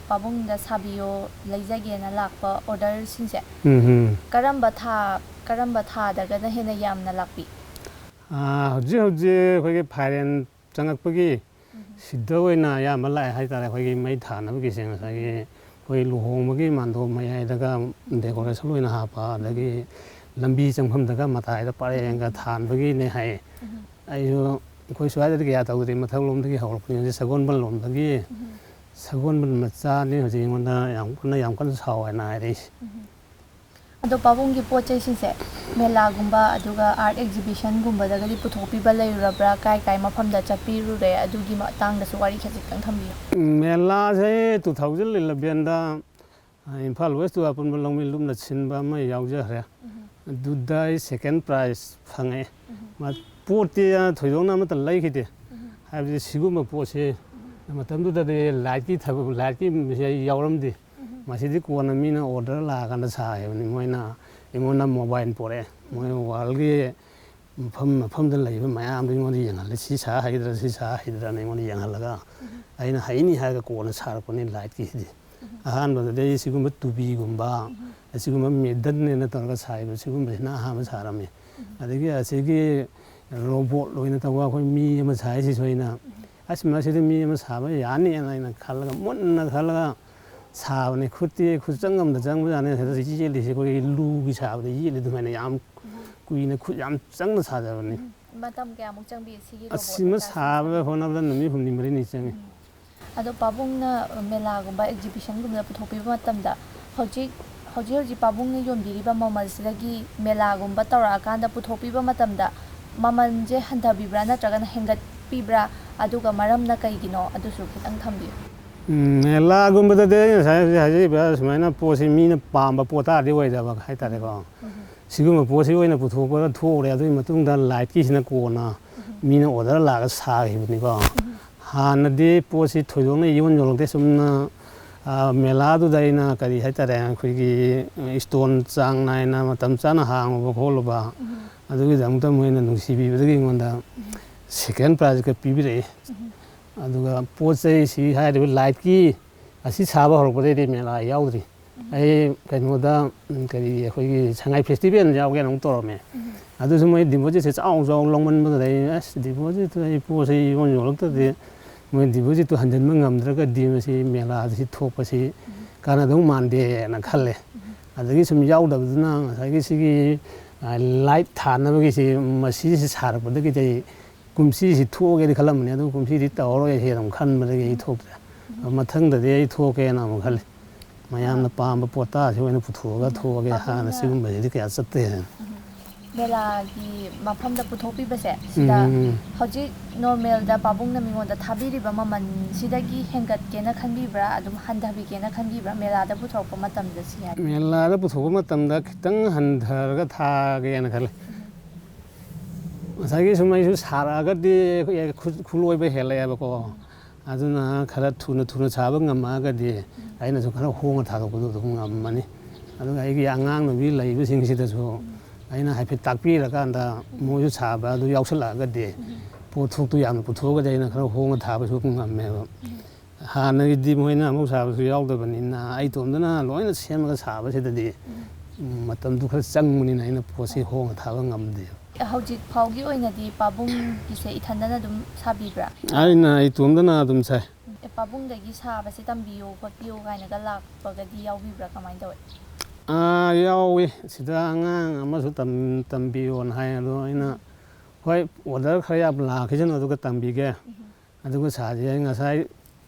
ꯄꯥꯕꯨꯡꯗ ꯁꯥꯕꯤꯌꯣ ꯂꯩꯖꯒꯦꯅ ꯂꯥꯛꯄ ꯑꯣꯔꯗꯔꯁꯤꯡꯁꯦ ꯀꯔꯝꯕ ꯊꯥꯗꯒꯅ ꯍꯦꯟꯅ ꯌꯥꯝꯅ ꯂꯥꯛꯄꯤ ꯍꯧꯖꯤꯛ ꯑꯩꯈꯣꯏꯒꯤ ꯐꯥꯏꯔꯦꯟ ꯆꯪꯉꯛꯄꯒꯤ ꯁꯤꯗ ꯑꯣꯏꯅ ꯑꯌꯥꯝꯕ ꯂꯥꯛꯑꯦ ꯍꯥꯏꯇꯥꯔꯦ ꯑꯩꯈꯣꯏꯒꯤ ꯃꯩ ꯊꯥꯅꯕꯒꯤꯁꯦ ꯉꯁꯥꯏꯒꯤ ꯑꯩꯈꯣꯏ ꯂꯨꯍꯣꯡꯕꯒꯤ ꯃꯥꯟꯗꯣꯞ ꯃꯌꯥꯏꯗꯒ ꯗꯦꯀꯣꯔꯦꯁꯟ ꯑꯣꯏꯅ ꯍꯥꯞꯄ ꯑꯗꯒꯤ ꯂꯝꯕꯤ ꯆꯪꯐꯝꯗꯒ ꯃꯇꯥꯏꯗ ꯄꯔꯦꯡꯒ ꯊꯥꯟꯕꯒꯤꯅꯦ ꯍꯥꯏꯌꯦ ꯑꯩꯁꯨ ꯑꯩꯈꯣꯏ ꯁ꯭ꯋꯥꯏꯗꯗꯤ ꯀꯌꯥ ꯇꯧꯗ꯭ꯔꯤ ꯃꯊꯛꯂꯣꯝꯗꯒꯤ ꯍꯧꯔꯛꯄꯅꯤ ꯍꯧꯖꯤꯛ ꯁꯒꯣꯜꯕꯟ ꯂꯣꯝꯗꯒꯤ ꯁꯒꯣꯜꯕꯟ ꯃꯆꯥꯅꯤ ꯍꯧꯖꯤꯛ ꯑꯩꯉꯣꯟꯗ ꯌꯥꯝ ꯀꯟꯅ ꯁꯥꯎ ꯍꯥꯏꯅ ꯍꯥꯏꯔꯛꯏꯁꯦ ꯑꯗꯣ ꯄꯥꯕꯨꯡꯒꯤ ꯄꯣꯠ ꯆꯩꯁꯤꯡꯁꯦ ꯃꯦꯂꯥꯒꯨꯝꯕ ꯑꯗꯨꯒ ꯑꯥꯔꯠ ꯑꯦꯛꯖꯤꯕꯤꯁꯟꯒꯨꯝꯕꯗꯒꯗꯤ ꯄꯨꯊꯣꯛꯄꯤꯕ ꯂꯩꯔꯨꯔꯕ꯭ꯔꯥ ꯀꯥꯏ ꯃꯐꯝꯗ ꯆꯠꯄꯤꯔꯨꯔꯦ ꯑꯗꯨꯒꯤ ꯃꯇꯥꯡꯗꯁꯨ ꯋꯥꯔꯤ ꯈꯖꯤꯛꯇꯪ ꯊꯝꯕꯤꯌꯨ ꯃꯦꯂꯥꯁꯦ 2011ꯗ ꯏꯝꯐꯥꯜ ꯋꯦꯁ ꯇꯨ ꯑꯄꯨꯟꯕ ꯂꯧꯃꯤ ꯂꯨꯞꯅ ꯁꯤꯟꯕ ꯑꯃ ꯌꯥꯎꯖꯈ꯭ꯔꯦ ꯑꯗꯨꯗ ꯑꯩ ꯁꯦꯀꯦꯟ ꯄ꯭ꯔꯥꯏꯖ ꯐꯪꯉꯛꯑꯦ ꯄꯣꯠꯇꯤ ꯊꯣꯏꯗꯣꯛꯅ ꯑꯃꯠꯇ ꯂꯩꯈꯤꯗꯦ ꯍꯥꯏꯕꯗꯤ ꯁꯤꯒꯨꯝꯕ ꯄꯣꯠꯁꯦ ꯃꯇꯝꯗꯨꯗꯗꯤ ꯂꯥꯏꯠꯀꯤ ꯌꯥꯎꯔꯝꯗꯦ ꯃꯁꯤꯗꯤ ꯀꯣꯟꯅ ꯃꯤꯅ ꯑꯣꯔꯗꯔ ꯂꯥꯛꯑꯀꯥꯟꯗ ꯁꯥꯏꯕꯅꯤ ꯃꯣꯏꯅ ꯑꯩꯉꯣꯟꯗ ꯃꯣꯕꯥꯏꯜ ꯄꯣꯔꯛꯑꯦ ꯃꯣꯏ ꯋꯥꯔꯜꯒꯤ ꯃꯐꯝꯗ ꯂꯩꯕ ꯃꯌꯥꯝꯗꯣ ꯑꯩꯉꯣꯟꯗ ꯌꯦꯡꯍꯜꯂꯦ ꯁꯤ ꯁꯥ ꯍꯩꯒꯗ꯭ꯔꯥ ꯁꯤ ꯁꯥ ꯍꯩꯒꯗ꯭ꯔꯥꯅ ꯑꯩꯉꯣꯟꯗ ꯌꯦꯡꯍꯜꯂꯒ ꯑꯩꯅ ꯍꯩꯅꯤ ꯍꯥꯏꯔꯒ ꯀꯣꯟꯅ ꯁꯥꯔꯛꯄꯅꯤ ꯂꯥꯏꯠꯀꯤꯁꯤꯗꯤ ꯑꯍꯥꯟꯕꯗꯗꯤ ꯑꯩ ꯁꯤꯒꯨꯝꯕ ꯇꯨꯕꯤꯒꯨꯝꯕ ꯑꯁꯤꯒꯨꯝꯕ ꯃꯦꯗꯜꯅꯦꯅ ꯇꯧꯔꯒ ꯁꯥꯏꯕ ꯁꯤꯒꯨꯝꯕꯁꯤꯅ ꯑꯍꯥꯟꯕ ꯁꯥꯔꯝꯃꯤ ꯑꯗꯒꯤ ꯑꯁꯤꯒꯤ ꯔꯣꯕꯣꯠ ꯑꯣꯏꯅ ꯇꯧꯕ ꯑꯩꯈꯣꯏ ꯃꯤ ꯑꯃ ꯁꯥꯏꯁꯤꯁꯨ ꯑꯩꯅ ꯑꯁ ꯃꯁꯤꯗꯤ ꯃꯤ ꯑꯃ ꯁꯥꯕ ꯌꯥꯅꯤꯅ ꯑꯩꯅ ꯈꯜꯂꯒ ꯃꯨꯟꯅ ꯈꯜꯂꯒ ꯁꯥꯕꯅꯤ ꯈꯨꯠꯇꯤ ꯈꯨꯠꯆꯪ ꯑꯃꯗ ꯆꯪꯕꯖꯥꯠꯅꯤ ꯁꯤꯗ ꯌꯦꯠꯂꯤꯁꯦ ꯑꯩꯈꯣꯏꯒꯤ ꯂꯨꯒꯤ ꯁꯥꯕꯗ ꯌꯦꯠꯂꯤ ꯑꯗꯨꯃꯥꯏꯅ ꯌꯥꯝ ꯀꯨꯏꯅ ꯈꯨꯠ ꯌꯥꯝ ꯆꯪꯅ ꯁꯥꯖꯕꯅꯤ ꯃꯇꯝ ꯀꯌꯥꯃꯨꯛ ꯆꯪꯕꯤ ꯁꯤꯒꯤ ꯔꯣꯕꯣꯠ ꯑꯁꯤꯃ ꯁꯥꯕꯗ ꯍꯣꯠꯅꯕꯗ ꯅꯨꯃꯤꯠ ꯍꯨꯝꯅꯤ ꯃꯔꯤꯅꯤ ꯆꯪꯉꯤ ꯑꯗꯣ ꯄꯥꯕꯨꯡꯅ ꯃꯦꯂꯥꯒꯨꯝꯕ ꯑꯦꯛꯖꯤꯕꯤꯁꯟꯒꯨꯝꯕꯗ ꯄꯨꯊꯣꯛꯄꯤꯕ ꯃꯇꯝꯗ ꯍꯧꯖꯤꯛ ꯄꯥꯕꯨꯡꯅ ꯌꯣꯟꯕꯤꯔꯤꯕ ꯃꯃꯜꯁꯤꯗꯒꯤ ꯃꯦꯂꯥꯒꯨꯝꯕ ꯇꯧꯔꯛꯑꯀꯥꯟꯗ ꯄꯨꯊꯣꯛꯄꯤꯕ ꯃꯇꯝꯗ ꯃꯃꯜꯁꯦ ꯍꯟꯊꯕꯤꯕ꯭ꯔꯥ ꯅꯠꯇ꯭ꯔꯒꯅ ꯍꯦꯟꯒꯠꯄꯤꯕ꯭ꯔꯥ ꯑꯗꯨꯒ ꯃꯔꯝꯅ ꯀꯩꯒꯤꯅꯣ ꯑꯗꯨꯁꯨ ꯈꯤꯇꯪ ꯊꯝꯕꯤꯌꯨ ꯃꯦꯂꯥꯒꯨꯝꯕꯗꯗꯤ ꯑꯩ ꯉꯁꯥꯏ ꯍꯥꯏꯖꯔꯤꯕ ꯁꯨꯃꯥꯏꯅ ꯄꯣꯠꯁꯤ ꯃꯤꯅ ꯄꯥꯝꯕ ꯄꯣꯠ ꯇꯥꯔꯗꯤ ꯑꯣꯏꯗꯕ ꯍꯥꯏꯇꯥꯔꯦꯀꯣ ꯁꯤꯒꯨꯝꯕ ꯄꯣꯠꯁꯤ ꯑꯣꯏꯅ ꯄꯨꯊꯣꯛꯄꯗ ꯊꯣꯛꯎꯔꯦ ꯑꯗꯨꯒꯤ ꯃꯇꯨꯡꯗ ꯂꯥꯏꯠꯀꯤꯁꯤꯅ ꯀꯣꯟꯅ ꯃꯤꯅ ꯑꯣꯔꯗꯔ ꯂꯥꯛꯑꯒ ꯁꯥꯈꯤꯕꯅꯤꯀꯣ ꯍꯥꯟꯅꯗꯤ ꯄꯣꯠꯁꯤ ꯊꯣꯏꯗꯣꯛꯅ ꯌꯣꯜꯂꯛꯇꯦ ꯆꯨꯝꯅ ꯃꯦꯂꯥꯗꯨꯗ ꯑꯩꯅ ꯀꯔꯤ ꯍꯥꯏꯇꯥꯔꯦ ꯑꯩꯈꯣꯏꯒꯤ ꯏꯁꯇꯣꯟ ꯆꯥꯡ ナꯏꯅ ꯃꯇꯝ ꯆꯥꯅ ꯍꯥꯡꯂꯨꯕ ꯈꯣꯠꯂꯨꯕ ꯑꯗꯨꯒꯤꯗꯃꯛꯇ ꯃꯣꯏꯅ ꯅꯨꯡꯁꯤꯕꯤꯕꯗꯒꯤ ꯑꯩꯉꯣꯟꯗ ꯁꯦꯀꯦꯟ ꯄ꯭ꯔꯥꯏꯖꯀ ꯄꯤꯕꯤꯔꯛꯏ ꯑꯗꯨꯒ ꯄꯣꯠ ꯆꯩꯁꯤ ꯍꯥꯏꯔꯤꯕ ꯂꯥꯏꯠꯀꯤ ꯑꯁꯤ ꯁꯥꯕ ꯍꯧꯔꯛꯄꯗꯩꯗꯤ ꯃꯦꯂꯥ ꯌꯥꯎꯗ꯭ꯔꯤ ꯑꯩ ꯀꯩꯅꯣꯗ ꯀꯔꯤ ꯑꯩꯈꯣꯏꯒꯤ ꯁꯉꯥꯏ ꯐꯦꯁꯇꯤꯚꯦꯜ ꯌꯥꯎꯒꯦꯅ ꯑꯃꯨꯛ ꯇꯧꯔꯝꯃꯦ ꯑꯗꯨꯁꯨ ꯃꯣꯏ ꯗꯤꯄꯣꯖꯤꯠꯁꯦ ꯆꯥꯎ ꯂꯧꯃꯟꯕꯗꯨꯗ ꯑꯩ ꯑꯁ ꯗꯤꯄꯣꯖꯤꯠꯇꯨ ꯑꯩ ꯄꯣꯠꯁꯤ ꯌꯣꯜꯂꯛꯇ꯭ꯔꯗꯤ ꯃꯣꯏ ꯗꯤꯄꯣꯖꯤꯠꯇꯨ ꯍꯟꯖꯤꯟꯕ ꯉꯝꯗ꯭ꯔꯒꯗꯤ ꯃꯁꯤ ꯃꯦꯂꯥꯗꯁꯤ ꯊꯣꯛꯄꯁꯤ ꯀꯥꯟꯅꯗꯧ ꯃꯥꯟꯗꯦꯅ ꯈꯜꯂꯦ ꯑꯗꯒꯤ ꯁꯨꯝ ꯌꯥꯎꯗꯕꯗꯨꯅ ꯉꯁꯥꯏꯒꯤ ꯁꯤꯒꯤ ꯂꯥꯏꯠ ꯊꯥꯅꯕꯒꯤꯁꯤ ꯃꯁꯤꯁꯤ ꯁꯥꯔꯛꯄꯗꯒꯤꯗꯤ ꯀꯨꯝꯁꯤꯁꯤ ꯊꯣꯛꯑꯒꯦꯗꯤ ꯈꯜꯂꯝꯕꯅꯤ ꯑꯗꯨ ꯀꯨꯝꯁꯤꯗꯤ ꯇꯧꯔꯔꯣꯏ ꯍꯦ ꯑꯗꯨꯝ ꯈꯟꯕꯗꯒꯤ ꯑꯩ ꯊꯣꯛꯇ꯭ꯔꯦ ꯃꯊꯪꯗꯗꯤ ꯑꯩ ꯊꯣꯛꯀꯦꯅ ꯑꯃꯨꯛ ꯈꯜꯂꯤ ꯃꯌꯥꯝꯅ ꯄꯥꯝꯕ ꯄꯣꯠꯇꯥꯁꯤ ꯑꯣꯏꯅ ꯄꯨꯊꯣꯛꯑꯒ ꯊꯣꯛꯑꯒꯦ ꯍꯥꯟꯅ ꯁꯤꯒꯨꯝꯕꯁꯤꯗꯤ ꯀꯌꯥ ꯆꯠꯇꯦ ꯃꯦꯂꯥꯒꯤ ꯃꯐꯝꯗ ꯄꯨꯊꯣꯛꯄꯤꯕꯁꯦ ꯁꯤꯗ ꯍꯧꯖꯤꯛ ꯅꯣꯔꯃꯦꯜꯗ ꯄꯥꯕꯨꯡꯅ ꯃꯤꯉꯣꯟꯗ ꯊꯥꯕꯤꯔꯤꯕ ꯃꯃꯜꯁꯤꯗꯒꯤ ꯍꯦꯟꯒꯠꯀꯦꯅ ꯈꯟꯕꯤꯕ꯭ꯔꯥ ꯑꯗꯨꯝ ꯍꯟꯊꯕꯤꯒꯦꯅ ꯈꯟꯕꯤꯕ꯭ꯔꯥ ꯃꯦꯂꯥꯗ ꯄꯨꯊꯣꯔꯛꯄ ꯃꯇꯝꯗ ꯁꯤ ꯍꯥꯏ ꯃꯦꯂꯥꯗ ꯄꯨꯊꯣꯛꯄ ꯃꯇꯝꯗ ꯈꯤꯇꯪ ꯍꯟꯊꯔꯒ ꯊꯥꯒꯦꯅ ꯈꯜꯂꯤ ꯉꯁꯥꯏꯒꯤ ꯁꯨꯝ ꯑꯩꯁꯨ ꯁꯥꯔꯛꯑꯒꯗꯤ ꯈꯨꯠꯂꯣꯏꯕ ꯍꯦꯜꯂꯛꯑꯦꯕꯀꯣ ꯑꯗꯨꯅ ꯈꯔ ꯊꯨꯅ ꯁꯥꯕ ꯉꯝꯃꯛꯑꯒꯗꯤ ꯑꯩꯅꯁꯨ ꯈꯔ ꯍꯣꯡꯅ ꯊꯥꯗꯣꯛꯄꯗꯨ ꯑꯗꯨꯝ ꯉꯝꯃꯅꯤ ꯑꯗꯨꯒ ꯑꯩꯒꯤ ꯑꯉꯥꯡ ꯅꯨꯕꯤ ꯂꯩꯕꯁꯤꯡꯁꯤꯗꯁꯨ ꯑꯩꯅ ꯍꯥꯏꯐꯦꯠ ꯇꯥꯛꯄꯤꯔꯀꯥꯟꯗ ꯃꯣꯏꯁꯨ ꯁꯥꯕ ꯑꯗꯨ ꯌꯥꯎꯁꯜꯂꯛꯑꯒꯗꯤ ꯄꯣꯠꯊꯣꯛꯇꯨ ꯌꯥꯝꯅ ꯄꯨꯊꯣꯛꯑꯒꯗꯤ ꯑꯩꯅ ꯈꯔ ꯍꯣꯡꯅ ꯊꯥꯕꯁꯨ ꯉꯝꯃꯦꯕ ꯍꯥꯟꯅꯒꯤꯗꯤ ꯃꯣꯏꯅ ꯑꯃꯨꯛ ꯁꯥꯕꯁꯨ ꯌꯥꯎꯗꯕꯅꯤꯅ ꯑꯩ ꯏꯇꯣꯝꯗꯅ ꯂꯣꯏꯅ ꯁꯦꯝꯃꯒ ꯁꯥꯕꯁꯤꯗꯗꯤ ꯃꯇꯝꯗꯨ ꯈꯔ ꯆꯪꯕꯅꯤꯅ ꯑꯩꯅ ꯄꯣꯠꯁꯤ ꯍꯣꯡꯅ ꯊꯥꯕ ꯉꯝꯗꯦꯕ ꯍꯧꯖꯤꯛ ꯐꯥꯎꯒꯤ ꯑꯣꯏꯅꯗꯤ ꯄꯥꯕꯨꯡꯒꯤꯁꯦ ꯏꯊꯟꯗꯅ ꯑꯗꯨꯝ ꯁꯥꯕꯤꯕ꯭ꯔꯥ ꯑꯩꯅ ꯏꯇꯣꯝꯗꯅ ꯑꯗꯨꯝ ꯁꯥꯏ ꯄꯥꯕꯨꯡꯗꯒꯤ ꯁꯥꯕꯁꯦ ꯇꯝꯕꯤꯌꯨ ꯈꯣꯠꯄꯤꯌꯨ ꯀꯥꯏꯅꯒ ꯂꯥꯛꯄꯒꯗꯤ ꯌꯥꯎꯕꯤꯕ꯭ꯔꯥ ꯀꯃꯥꯏꯅ ꯇꯧꯋꯤ ꯌꯥꯎꯏ ꯁꯤꯗ ꯑꯉꯥꯡ ꯑꯃꯁꯨ ꯇꯝꯕꯤꯌꯣꯅ ꯍꯥꯏ ꯑꯗꯣ ꯑꯩꯅ ꯍꯣꯏ ꯑꯣꯔꯗꯔ ꯈꯔ ꯌꯥꯝ ꯂꯥꯛꯈꯤꯁꯅꯨ ꯑꯗꯨꯒ ꯇꯝꯕꯤꯒꯦ ꯑꯗꯨꯒ ꯁꯥꯁꯤ ꯑꯩ ꯉꯁꯥꯏ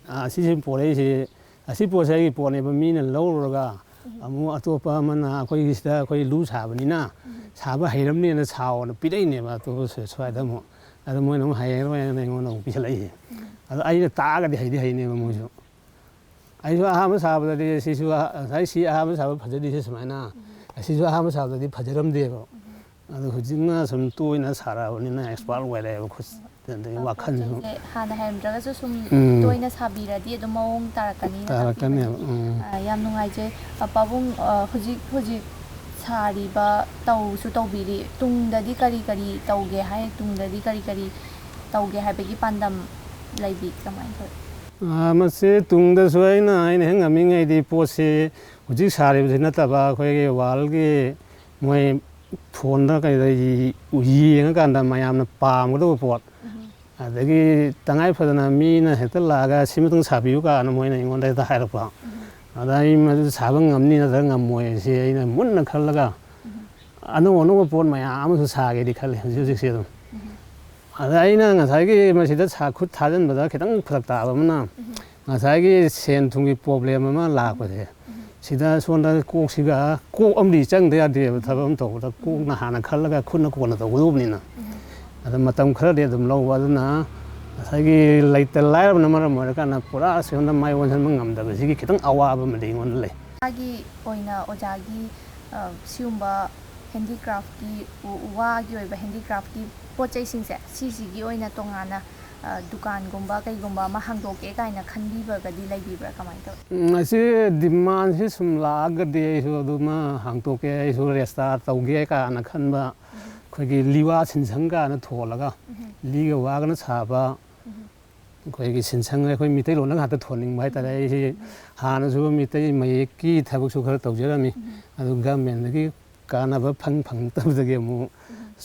ꯑꯁꯤꯁꯤ ꯄꯣꯔꯛꯏꯁꯤ ꯑꯁꯤ ꯄꯣꯠꯁꯦ ꯑꯩꯒꯤ ꯄꯣꯠꯅꯦꯕ ꯃꯤꯅ ꯂꯧꯔꯨꯔꯒ ꯑꯃꯨꯛ ꯑꯇꯣꯞꯄ ꯑꯃꯅ ꯑꯩꯈꯣꯏꯒꯤꯁꯤꯗ ꯑꯩꯈꯣꯏ ꯂꯨ ꯁꯥꯕꯅꯤꯅ ꯁꯥꯕ ꯍꯩꯔꯝꯅꯦꯅ ꯁꯥꯎꯑꯣꯅ ꯄꯤꯔꯛꯏꯅꯦꯕ ꯑꯇꯣꯞꯄ ꯁ꯭ꯋꯥꯏꯗ ꯑꯃꯨꯛ ꯑꯗꯣ ꯃꯣꯏꯅ ꯑꯃꯨꯛ ꯍꯩꯔꯔꯣꯏꯅ ꯑꯩꯉꯣꯟꯗ ꯑꯃꯨꯛ ꯄꯤꯁꯜꯂꯛꯏꯁꯦ ꯑꯗꯣ ꯑꯩꯅ ꯇꯥꯛꯑꯒꯗꯤ ꯍꯩꯅꯦꯕ ꯃꯣꯏꯁꯨ ꯑꯩꯁꯨ ꯑꯍꯥꯟꯕ ꯁꯥꯕꯗꯗꯤ ꯁꯤꯁꯨ ꯉꯁꯥꯏ ꯁꯤ ꯑꯍꯥꯟꯕ ꯁꯥꯕ ꯐꯖꯔꯤꯁꯦ ꯁꯨꯃꯥꯏꯅ ꯑꯁꯤꯁꯨ ꯑꯍꯥꯟꯕ ꯁꯥꯕꯗꯗꯤ ꯐꯖꯔꯝꯗꯦꯕ ꯑꯗꯣ ꯍꯧꯖꯤꯛꯅ ꯁꯨꯝ ꯇꯣꯏꯅ ꯁꯥꯔꯛꯑꯕꯅꯤꯅ ꯑꯦꯛꯁꯄꯥꯔꯠ ꯑꯣꯏꯔꯛꯑꯦꯕ ꯑꯗꯒꯤ ꯋꯥꯈꯜꯁꯨ ꯍꯥꯟꯅ ꯍꯩꯔꯝꯗ꯭ꯔꯒꯁꯨ ꯁꯨꯝ ꯇꯣꯏꯅ ꯁꯥꯕꯤꯔꯗꯤ ꯑꯗꯨꯝ ꯃꯑꯣꯡ ꯇꯥꯔꯛꯀꯅꯤꯅ ꯇꯥꯔꯛꯀꯅꯦꯕ ꯌꯥꯝ ꯅꯨꯡꯉꯥꯏꯖꯩ ꯄꯥꯕꯨꯡ ꯍꯧꯖꯤꯛ ꯁꯥꯔꯤꯕ ꯇꯧꯕꯤꯔꯤ ꯇꯨꯡꯗꯗꯤ ꯀꯔꯤ ꯇꯧꯒꯦ ꯇꯨꯡꯗꯗꯤ ꯀꯔꯤ ꯇꯧꯒꯦ ꯍꯥꯏꯕꯒꯤ ꯄꯥꯟꯗꯝ ꯂꯩꯕꯤ ꯀꯃꯥꯏꯅ ꯇꯧꯋꯤ ꯃꯁꯤ ꯇꯨꯡꯗꯁꯨ ꯑꯩꯅ ꯍꯦꯛ ꯉꯝꯃꯤꯉꯩꯗꯤ ꯄꯣꯠꯁꯤ ꯍꯧꯖꯤꯛ ꯁꯥꯔꯤꯕꯁꯤ ꯅꯠꯇꯕ ꯑꯩꯈꯣꯏꯒꯤ ꯋꯥꯔꯜꯒꯤ ꯃꯣꯏ ꯐꯣꯟꯗ ꯀꯩꯗ ꯌꯦꯡꯉꯀꯥꯟꯗ ꯃꯌꯥꯝꯅ ꯄꯥꯝꯒꯗꯕ ꯄꯣꯠ ꯑꯗꯒꯤ ꯇꯉꯥꯏ ꯐꯗꯅ ꯃꯤꯅ ꯍꯦꯛꯇ ꯂꯥꯛꯑꯒ ꯁꯤꯃꯇꯪ ꯁꯥꯕꯤꯌꯨ ꯀꯥꯏꯅ ꯃꯣꯏꯅ ꯑꯩꯉꯣꯟꯗ ꯍꯦꯛꯇ ꯍꯥꯏꯔꯛꯄ ꯑꯗ ꯑꯩ ꯃꯗꯨ ꯁꯥꯕ ꯉꯝꯅꯤ ꯅꯠꯇ꯭ꯔꯒ ꯉꯝꯃꯣꯏ ꯁꯤ ꯑꯩꯅ ꯃꯨꯟꯅ ꯈꯜꯂꯒ ꯑꯅꯧ ꯄꯣꯠ ꯃꯌꯥꯝ ꯑꯃꯁꯨ ꯁꯥꯒꯦꯗꯤ ꯈꯜꯂꯤ ꯍꯧꯖꯤꯛꯁꯦ ꯑꯗꯨꯝ ꯑꯗ ꯑꯩꯅ ꯉꯁꯥꯏꯒꯤ ꯃꯁꯤꯗ ꯈꯨꯠ ꯊꯥꯖꯤꯟꯕꯗ ꯈꯤꯇꯪ ꯐꯔꯛ ꯇꯥꯕ ꯑꯃꯅ ꯉꯁꯥꯏꯒꯤ ꯁꯦꯟ ꯊꯨꯝꯒꯤ ꯄ꯭ꯔꯣꯕ꯭ꯂꯦꯝ ꯑꯃ ꯂꯥꯛꯄꯁꯦ ꯁꯤꯗ ꯁꯣꯝꯗ ꯀꯣꯛꯁꯤꯒ ꯀꯣꯛ ꯑꯃꯗꯤ ꯆꯪꯗ ꯌꯥꯗꯦꯕ ꯊꯕꯛ ꯑꯃ ꯇꯧꯕꯗ ꯀꯣꯛꯅ ꯍꯥꯟꯅ ꯈꯜꯂꯒ ꯈꯨꯠꯅ ꯀꯣꯟꯅ ꯇꯧꯒꯗꯧꯕꯅꯤꯅ ꯑꯗ ꯃꯇꯝ ꯈꯔꯗꯤ ꯑꯗꯨꯝ ꯂꯧꯕ ꯑꯗꯨꯅ ꯉꯁꯥꯏꯒꯤ ꯂꯩꯇ ꯂꯥꯏꯔꯕꯅ ꯃꯔꯝ ꯑꯣꯏꯔꯀꯥꯟꯗ ꯄꯨꯔꯥ ꯁꯣꯝꯗ ꯃꯥꯏ ꯑꯣꯟꯁꯤꯟꯕ ꯉꯝꯗꯕꯁꯤꯒꯤ ꯈꯤꯇꯪ ꯑꯋꯥꯕ ꯑꯃꯗꯤ ꯑꯩꯉꯣꯟꯗ ꯂꯩ ꯑꯣꯖꯥꯒꯤ ꯁꯤꯒꯨꯝꯕ ꯍꯦꯟꯗꯤꯀ꯭ꯔꯥꯐꯀꯤ ꯋꯥꯒꯤ ꯑꯣꯏꯕ ꯍꯦꯟꯗꯤꯀ꯭ꯔꯥꯐꯀꯤ ꯄꯣꯠ ꯆꯩꯁꯤꯡꯁꯦ ꯁꯤꯁꯤꯒꯤ ꯑꯣꯏꯅ ꯇꯣꯉꯥꯟꯅ ꯗꯨꯀꯥꯟꯒꯨꯝꯕ ꯀꯩꯒꯨꯝꯕ ꯑꯃ ꯍꯥꯡꯗꯣꯛꯀꯦ ꯀꯥꯏꯅ ꯈꯟꯕꯤꯕꯒꯗꯤ ꯂꯩꯕꯤꯕ꯭ꯔꯥ ꯀꯃꯥꯏꯅ ꯇꯧꯋꯤ? ꯑꯁꯤ ꯗꯤꯃꯥꯟꯁꯤ ꯁꯨꯝ ꯂꯥꯛꯑꯒꯗꯤ ꯑꯩꯁꯨ ꯑꯗꯨꯃ ꯍꯥꯡꯇꯣꯛꯀꯦ ꯑꯩꯁꯨ ꯔꯦꯁꯇꯥꯔ ꯇꯧꯒꯦ ꯀꯥꯏꯅ ꯈꯟꯕ ꯑꯩꯈꯣꯏꯒꯤ ꯂꯤꯋꯥ ꯁꯤꯟꯁꯪ ꯀꯥꯏꯅ ꯊꯣꯜꯂꯒ ꯂꯤꯒ ꯋꯥꯒꯅ ꯁꯥꯕ ꯑꯩꯈꯣꯏꯒꯤ ꯁꯤꯟꯁꯪ ꯑꯩꯈꯣꯏ ꯃꯤꯇꯩꯂꯣꯟꯗ ꯉꯥꯛꯇ ꯊꯣꯟꯅꯤꯡꯕ ꯍꯥꯏꯇꯥꯔꯦ ꯑꯩꯁꯤ ꯍꯥꯟꯅꯁꯨ ꯃꯤꯇꯩ ꯃꯌꯦꯛꯀꯤ ꯊꯕꯛꯁꯨ ꯈꯔ ꯇꯧꯖꯔꯝꯃꯤ ꯑꯗꯨ ꯒꯃꯦꯟꯗꯒꯤ ꯀꯥꯟꯅꯕ ꯐꯪꯉꯛꯇꯕꯗꯒꯤ ꯑꯃꯨꯛ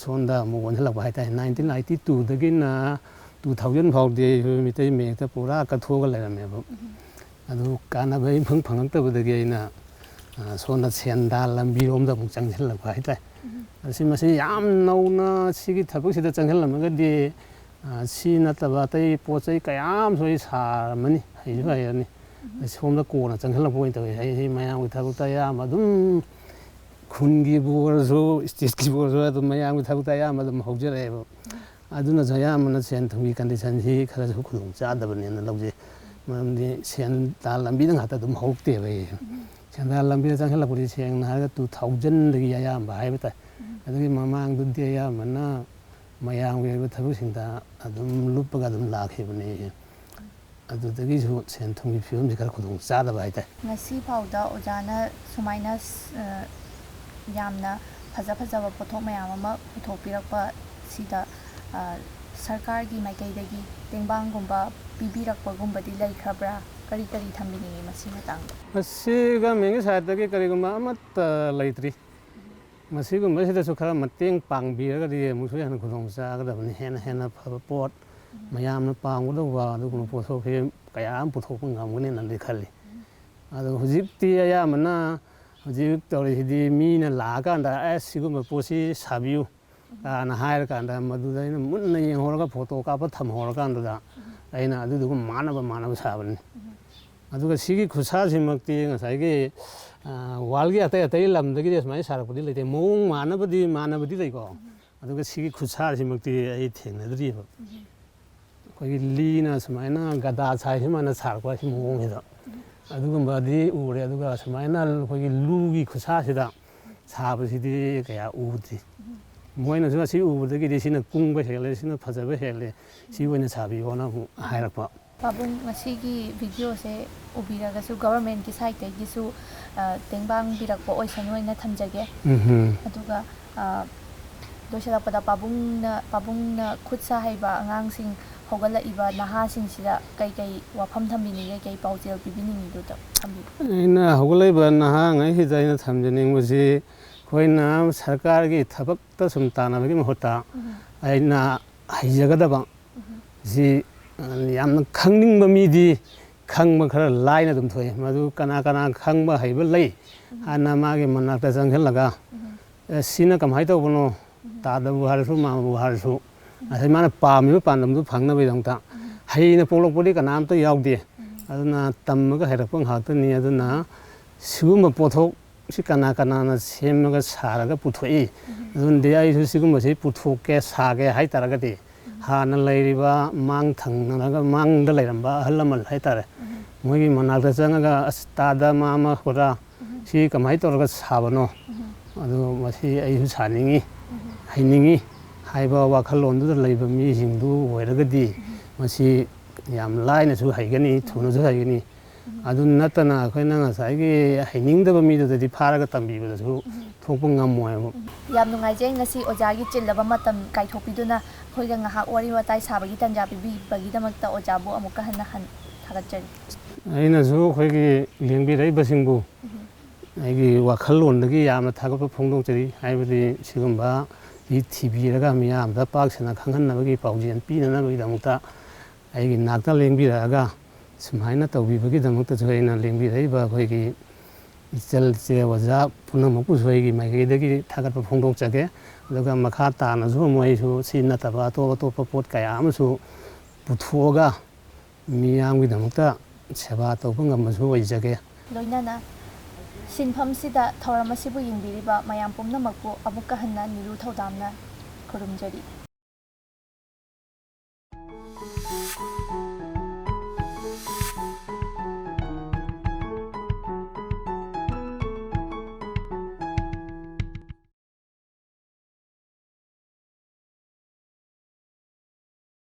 ꯁꯣꯝꯗ ꯑꯃꯨꯛ ꯑꯣꯟꯁꯤꯜꯂꯛꯄ ꯍꯥꯏꯇꯥꯔꯦ 1992ꯗꯒꯤꯅ 2000 ꯐꯥꯎꯗꯤ ꯑꯩꯁꯨ ꯃꯤꯇꯩ ꯃꯌꯦꯛꯇ ꯄꯨꯔꯥ ꯀꯠꯊꯣꯛꯑꯒ ꯂꯩꯔꯝꯃꯦꯕ ꯑꯗꯨ ꯀꯥꯟꯅꯕ ꯏꯐꯪ ꯐꯪꯉꯛꯇꯕꯗꯒꯤ ꯑꯩꯅ ꯁꯣꯝꯗ ꯁꯦꯟꯗꯥꯟ ꯂꯝꯕꯤꯔꯣꯝꯗ ꯑꯃꯨꯛ ꯆꯪꯁꯤꯜꯂꯛꯄ ꯍꯥꯏꯇꯥꯔꯦ ꯃꯁꯤ ꯌꯥꯝ ꯅꯧꯅ ꯁꯤꯒꯤ ꯊꯕꯛꯁꯤꯗ ꯆꯪꯁꯤꯜꯂꯝꯃꯒꯗꯤ ꯁꯤ ꯅꯠꯇꯕ ꯑꯇꯩ ꯄꯣꯠ ꯆꯩ ꯀꯌꯥ ꯑꯃꯁꯨ ꯑꯩ ꯁꯥꯔꯝꯃꯅꯤ ꯍꯩꯁꯨ ꯍꯩꯔꯅꯤ ꯁꯣꯝꯗ ꯀꯣꯟꯅ ꯆꯪꯁꯤꯜꯂꯛꯄ ꯑꯣꯏꯅ ꯇꯧꯋꯤ ꯑꯩ ꯃꯌꯥꯝꯒꯤ ꯊꯕꯛꯇ ꯑꯌꯥꯝꯕ ꯑꯗꯨꯝ ꯈꯨꯟꯒꯤꯕꯨ ꯑꯣꯏꯔꯁꯨ ꯏꯁꯇꯦꯠꯀꯤꯕꯨ ꯑꯣꯏꯔꯁꯨ ꯑꯗꯨꯝ ꯃꯌꯥꯝꯒꯤ ꯊꯕꯛꯇ ꯑꯌꯥꯝꯕ ꯑꯗꯨꯝ ꯍꯧꯖꯔꯛꯑꯦꯕ ꯑꯗꯨꯅꯁꯨ ꯑꯌꯥꯝꯕꯅ ꯁꯦꯟ ꯊꯨꯝꯒꯤ ꯀꯟꯗꯤꯁꯟꯁꯤ ꯈꯔꯁꯨ ꯈꯨꯗꯣꯡ ꯆꯥꯗꯕꯅꯦꯅ ꯂꯧꯖꯩ ꯃꯔꯝꯗꯤ ꯁꯦꯟꯗꯥꯟ ꯂꯝꯕꯤꯗ ꯉꯥꯛꯇ ꯑꯗꯨꯝ ꯍꯧꯔꯛꯇꯦꯕ ꯑꯩꯁꯨ ꯁꯦꯟꯗꯥꯟ ꯂꯝꯕꯤꯗ ꯆꯪꯁꯤꯜꯂꯛꯄꯗꯤ ꯁꯦꯡꯅ ꯍꯥꯏꯔꯒ 2000ꯗꯒꯤ ꯑꯌꯥꯝꯕ ꯍꯥꯏꯕ ꯇꯥꯏ ꯑꯗꯨꯒꯤ ꯃꯃꯥꯡꯗꯨꯗꯤ ꯑꯌꯥꯝꯕꯅ ꯃꯌꯥꯝꯒꯤ ꯑꯣꯏꯕ ꯊꯕꯛꯁꯤꯡꯗ ꯑꯗꯨꯝ ꯂꯨꯞꯄꯒ ꯑꯗꯨꯝ ꯂꯥꯛꯈꯤꯕꯅꯦ ꯑꯩꯁꯨ ꯑꯗꯨꯗꯒꯤꯁꯨ ꯁꯦꯟ ꯊꯨꯝꯒꯤ ꯐꯤꯕꯝꯁꯤ ꯈꯔ ꯈꯨꯗꯣꯡ ꯆꯥꯗꯕ ꯍꯥꯏꯇꯥꯔꯦ ꯉꯁꯤ ꯐꯥꯎꯗ ꯑꯣꯖꯥꯅ ꯁꯨꯃꯥꯏꯅ ꯌꯥꯝꯅ ꯐꯖꯕ ꯄꯣꯠꯊꯣꯛ ꯃꯌꯥꯝ ꯑꯃ ꯄꯨꯊꯣꯛꯄꯤꯔꯛꯄ ꯁꯤꯗ ꯁꯔꯀꯥꯔꯒꯤ ꯃꯥꯏꯀꯩꯗꯒꯤ ꯇꯦꯡꯕꯥꯡꯒꯨꯝꯕ ꯄꯤꯕꯤꯔꯛꯄꯒꯨꯝꯕꯗꯤ ꯂꯩꯈ꯭ꯔꯕ꯭ꯔꯥ? ꯀꯔꯤ ꯊꯝꯕꯤꯅꯤꯡꯉꯤ ꯃꯁꯤ ꯃꯇꯥꯡꯗ? ꯃꯁꯤ ꯒꯃꯦꯟꯒꯤ ꯁꯥꯏꯠꯇꯒꯤ ꯀꯔꯤꯒꯨꯝꯕ ꯑꯃꯠꯇ ꯂꯩꯇ꯭ꯔꯤ ꯃꯁꯤꯒꯨꯝꯕꯁꯤꯗꯁꯨ ꯈꯔ ꯃꯇꯦꯡ ꯄꯥꯡꯕꯤꯔꯒꯗꯤ ꯑꯃꯨꯛꯁꯨ ꯍꯦꯟꯅ ꯈꯨꯗꯣꯡ ꯆꯥꯒꯗꯕꯅꯤ ꯍꯦꯟꯅ ꯐꯕ ꯄꯣꯠ ꯃꯌꯥꯝꯅ ꯄꯥꯝꯒꯗꯧꯕ ꯑꯗꯨꯒꯨꯝꯕ ꯄꯣꯠꯊꯣꯛꯁꯤ ꯀꯌꯥ ꯑꯃ ꯄꯨꯊꯣꯛꯄ ꯉꯝꯒꯅꯤꯅꯗꯤ ꯈꯜꯂꯤ ꯑꯗꯣ ꯍꯧꯖꯤꯛꯇꯤ ꯑꯌꯥꯝꯕꯅ ꯍꯧꯖꯤꯛ ꯇꯧꯔꯤꯁꯤꯗꯤ ꯃꯤꯅ ꯂꯥꯛꯑꯀꯥꯟꯗ ꯁꯤꯒꯨꯝꯕ ꯄꯣꯠꯁꯤ ꯁꯥꯕꯤꯌꯨ ꯀꯥꯏꯅ ꯍꯥꯏꯔꯀꯥꯟꯗ ꯃꯗꯨꯗ ꯑꯩꯅ ꯃꯨꯟꯅ ꯌꯦꯡꯍꯧꯔꯒ ꯐꯣꯇꯣ ꯀꯥꯞꯄ ꯊꯝꯍꯧꯔꯀꯥꯟꯗꯨꯗ ꯑꯩꯅ ꯑꯗꯨꯗꯨꯒ ꯃꯥꯟꯅꯕ ꯁꯥꯕꯅꯤ ꯑꯗꯨꯒ ꯁꯤꯒꯤ ꯈꯨꯠꯁꯥꯁꯤꯃꯛꯇꯤ ꯉꯁꯥꯏꯒꯤ ꯋꯥꯔꯜꯒꯤ ꯑꯇꯩ ꯂꯝꯗꯒꯤꯗꯤ ꯁꯨꯃꯥꯏꯅ ꯁꯥꯔꯛꯄꯗꯤ ꯂꯩꯇꯦ ꯃꯑꯣꯡ ꯃꯥꯟꯅꯕꯗꯤ ꯂꯩꯀꯣ ꯑꯗꯨꯒ ꯁꯤꯒꯤ ꯈꯨꯠꯁꯥꯁꯤꯃꯛꯇꯤ ꯑꯩ ꯊꯦꯡꯅꯗ꯭ꯔꯤꯕ ꯑꯩꯈꯣꯏꯒꯤ ꯂꯤꯅ ꯁꯨꯃꯥꯏꯅ ꯒꯗꯥ ꯁꯥꯏ ꯁꯨꯃꯥꯏꯅ ꯁꯥꯔꯛꯄ ꯁꯤ ꯃꯑꯣꯡꯁꯤꯗ ꯑꯗꯨꯒꯨꯝꯕꯗꯤ ꯎꯔꯦ ꯑꯗꯨꯒ ꯁꯨꯃꯥꯏꯅ ꯑꯩꯈꯣꯏꯒꯤ ꯂꯨꯒꯤ ꯈꯨꯠꯁꯥꯁꯤꯗ ꯁꯥꯕꯁꯤꯗꯤ ꯀꯌꯥ ꯎꯗ꯭ꯔꯤ ꯃꯣꯏꯅꯁꯨ ꯑꯁꯤ ꯎꯕꯗꯒꯤꯗꯤ ꯁꯤꯅ ꯀꯨꯡꯕ ꯍꯦꯜꯂꯦ ꯁꯤꯅ ꯐꯖꯕ ꯍꯦꯜꯂꯦ ꯁꯤ ꯑꯣꯏꯅ ꯁꯥꯕꯤꯌꯣꯅ ꯑꯃꯨꯛ ꯍꯥꯏꯔꯛꯄ ꯄꯥꯕꯨꯡ ꯉꯁꯤꯒꯤ ꯚꯤꯗꯤꯑꯣꯁꯦ ꯎꯕꯤꯔꯒꯁꯨ ꯒꯚꯔꯟꯃꯦꯟꯠꯀꯤ ꯁꯥꯏꯠꯇꯒꯤꯁꯨ ꯇꯦꯡꯕꯥꯡ ꯄꯤꯔꯛꯄ ꯑꯣꯏꯁꯅꯨ ꯑꯣꯏꯅ ꯊꯝꯖꯒꯦ ꯑꯗꯨꯒ ꯂꯣꯏꯁꯤꯜꯂꯛꯄꯗ ꯄꯥꯕꯨꯡꯅ ꯈꯨꯠ ꯁꯥ ꯍꯩꯕ ꯑꯉꯥꯡꯁꯤꯡ ꯍꯧꯒꯠꯂꯛꯏꯕ ꯅꯍꯥꯁꯤꯡꯁꯤꯗ ꯀꯩ ꯋꯥꯐꯝ ꯊꯝꯕꯤꯅꯤꯡꯉꯦ ꯀꯩ ꯄꯥꯎꯖꯦꯜ ꯄꯤꯕꯤꯅꯤꯡꯉꯤꯗꯨꯗ ꯊꯝꯕꯤꯌꯨ? ꯑꯩꯅ ꯍꯧꯒꯠꯂꯛꯏꯕ ꯅꯍꯥꯉꯩꯁꯤꯗ ꯑꯩꯅ ꯊꯝꯖꯅꯤꯡꯕꯁꯤ ꯑꯩꯈꯣꯏꯅ ꯁꯔꯀꯥꯔꯒꯤ ꯊꯕꯛꯇ ꯁꯨꯝ ꯇꯥꯟꯅꯕꯒꯤ ꯃꯍꯨꯠꯇ ꯑꯩꯅ ꯍꯩꯖꯒꯗꯕ ꯁꯤ ꯌꯥꯝꯅ ꯈꯪꯅꯤꯡꯕ ꯃꯤꯗꯤ ꯈꯪꯕ ꯈꯔ ꯂꯥꯏꯅ ꯑꯗꯨꯝ ꯊꯣꯛꯏ ꯃꯗꯨ ꯀꯅꯥ ꯈꯪꯕ ꯍꯩꯕ ꯂꯩ ꯍꯥꯟꯅ ꯃꯥꯒꯤ ꯃꯅꯥꯛꯇ ꯆꯪꯁꯤꯜꯂꯒ ꯁꯤꯅ ꯀꯃꯥꯏꯅ ꯇꯧꯕꯅꯣ ꯇꯥꯗꯕꯨ ꯍꯥꯏꯔꯁꯨ ꯃꯥꯕꯨ ꯍꯥꯏꯔꯁꯨ ꯉꯁꯥꯏ ꯃꯥꯅ ꯄꯥꯝꯃꯤꯕ ꯄꯥꯟꯗꯝꯗꯨ ꯐꯪꯅꯕꯒꯤꯗꯃꯛꯇ ꯍꯩꯅ ꯄꯣꯛꯂꯛꯄꯗꯤ ꯀꯅꯥꯝꯇ ꯌꯥꯎꯗꯦ ꯑꯗꯨꯅ ꯇꯝꯃꯒ ꯍꯩꯔꯛꯄ ꯉꯥꯛꯇꯅꯤ ꯑꯗꯨꯅ ꯁꯤꯒꯨꯝꯕ ꯄꯣꯠꯊꯣꯛꯁꯤ ꯀꯅꯥꯅ ꯁꯦꯝꯃꯒ ꯁꯥꯔꯒ ꯄꯨꯊꯣꯛꯏ ꯑꯗꯨꯅꯗꯤ ꯑꯩꯁꯨ ꯁꯤꯒꯨꯝꯕꯁꯤ ꯄꯨꯊꯣꯛꯀꯦ ꯁꯥꯒꯦ ꯍꯥꯏꯇꯥꯔꯒꯗꯤ ꯍꯥꯟꯅ ꯂꯩꯔꯤꯕ ꯃꯥꯡꯗ ꯂꯩꯔꯝꯕ ꯑꯍꯜ ꯂꯃꯟ ꯍꯥꯏꯇꯥꯔꯦ ꯃꯣꯏꯒꯤ ꯃꯅꯥꯛꯇ ꯆꯪꯉꯒ ꯑꯁ ꯇꯥꯗ ꯃꯥꯃ ꯈꯣꯔꯥ ꯁꯤ ꯀꯃꯥꯏꯅ ꯇꯧꯔꯒ ꯁꯥꯕꯅꯣ ꯑꯗꯨ ꯃꯁꯤ ꯑꯩꯁꯨ ꯁꯥꯅꯤꯡꯉꯤ ꯍꯩꯅꯤꯡꯉꯤ ꯍꯥꯏꯕ ꯋꯥꯈꯜꯂꯣꯟꯗꯨꯗ ꯂꯩꯕ ꯃꯤꯁꯤꯡꯗꯨ ꯑꯣꯏꯔꯒꯗꯤ ꯃꯁꯤ ꯌꯥꯝ ꯂꯥꯏꯅꯁꯨ ꯍꯩꯒꯅꯤ ꯊꯨꯅꯁꯨ ꯍꯩꯒꯅꯤ ꯑꯗꯨ ꯅꯠꯇꯅ ꯑꯩꯈꯣꯏꯅ ꯉꯁꯥꯏꯒꯤ ꯍꯩꯅꯤꯡꯗꯕ ꯃꯤꯗꯨꯗꯗꯤ ꯐꯥꯔꯒ ꯇꯝꯕꯤꯕꯗꯁꯨ ꯊꯣꯛꯄ ꯉꯝꯃꯣꯏꯕ ꯌꯥꯝ ꯅꯨꯡꯉꯥꯏꯖꯩ ꯉꯁꯤ ꯑꯣꯖꯥꯒꯤ ꯆꯤꯜꯂꯕ ꯃꯇꯝ ꯀꯥꯏꯊꯣꯛꯄꯤꯗꯨꯅ ꯑꯩꯈꯣꯏꯒ ꯉꯥꯏꯍꯥꯛ ꯋꯥꯔꯤ ꯋꯥꯇꯥꯏ ꯁꯥꯕꯒꯤ ꯇꯥꯟꯖꯥ ꯄꯤꯕꯤꯕꯒꯤꯗꯃꯛꯇ ꯑꯣꯖꯥꯕꯨ ꯑꯃꯨꯛꯀ ꯍꯟꯅ ꯊꯥꯒꯠꯆꯔꯤ ꯑꯩꯅꯁꯨ ꯑꯩꯈꯣꯏꯒꯤ ꯌꯦꯡꯕꯤꯔꯛꯏꯕꯁꯤꯡꯕꯨ ꯑꯩꯒꯤ ꯋꯥꯈꯜꯂꯣꯟꯗꯒꯤ ꯌꯥꯝꯅ ꯊꯥꯒꯠꯄ ꯐꯣꯡꯗꯣꯛꯆꯔꯤ ꯍꯥꯏꯕꯗꯤ ꯁꯤꯒꯨꯝꯕ ꯊꯤꯕꯤꯔꯒ ꯃꯤꯌꯥꯝꯗ ꯄꯥꯛ ꯁꯟꯅ ꯈꯪꯍꯟꯅꯕꯒꯤ ꯄꯥꯎꯖꯦꯜ ꯄꯤꯅꯅꯕꯒꯤꯗꯃꯛꯇ ꯑꯩꯒꯤ ꯅꯥꯛꯇ ꯂꯦꯡꯕꯤꯔꯛꯑꯒ ꯁꯨꯃꯥꯏꯅ ꯇꯧꯕꯤꯕꯒꯤꯗꯃꯛꯇꯁꯨ ꯑꯩꯅ ꯂꯦꯡꯕꯤꯔꯛꯏꯕ ꯑꯩꯈꯣꯏꯒꯤ ꯏꯆꯦ ꯑꯣꯖꯥ ꯄꯨꯝꯅꯃꯛꯄꯨꯁꯨ ꯑꯩꯒꯤ ꯃꯥꯏꯀꯩꯗꯒꯤ ꯊꯥꯒꯠꯄ ꯐꯣꯡꯗꯣꯛꯆꯒꯦ ꯑꯗꯨꯒ ꯃꯈꯥ ꯇꯥꯅꯁꯨ ꯑꯩꯁꯨ ꯁꯤ ꯅꯠꯇꯕ ꯑꯇꯣꯞꯄ ꯄꯣꯠ ꯀꯌꯥ ꯑꯃꯁꯨ ꯄꯨꯊꯣꯛꯑꯒ ꯃꯤꯌꯥꯝꯒꯤꯗꯃꯛꯇ ꯁꯦꯕꯥ ꯇꯧꯕ ꯉꯝꯕꯁꯨ ꯑꯣꯏꯖꯒꯦ ꯂꯣꯏꯅꯅ ꯁꯤꯟꯐꯝꯁꯤꯗ ꯊꯧꯔꯝ ꯑꯁꯤꯕꯨ ꯌꯦꯡꯕꯤꯔꯤꯕ ꯃꯌꯥꯝ ꯄꯨꯝꯅꯃꯛꯄꯨ ꯑꯃꯨꯛꯀ ꯍꯟꯅ ꯅꯤꯔꯨ ꯊꯧꯗꯥꯝꯅ ꯈꯨꯔꯨꯝꯖꯔꯤ꯫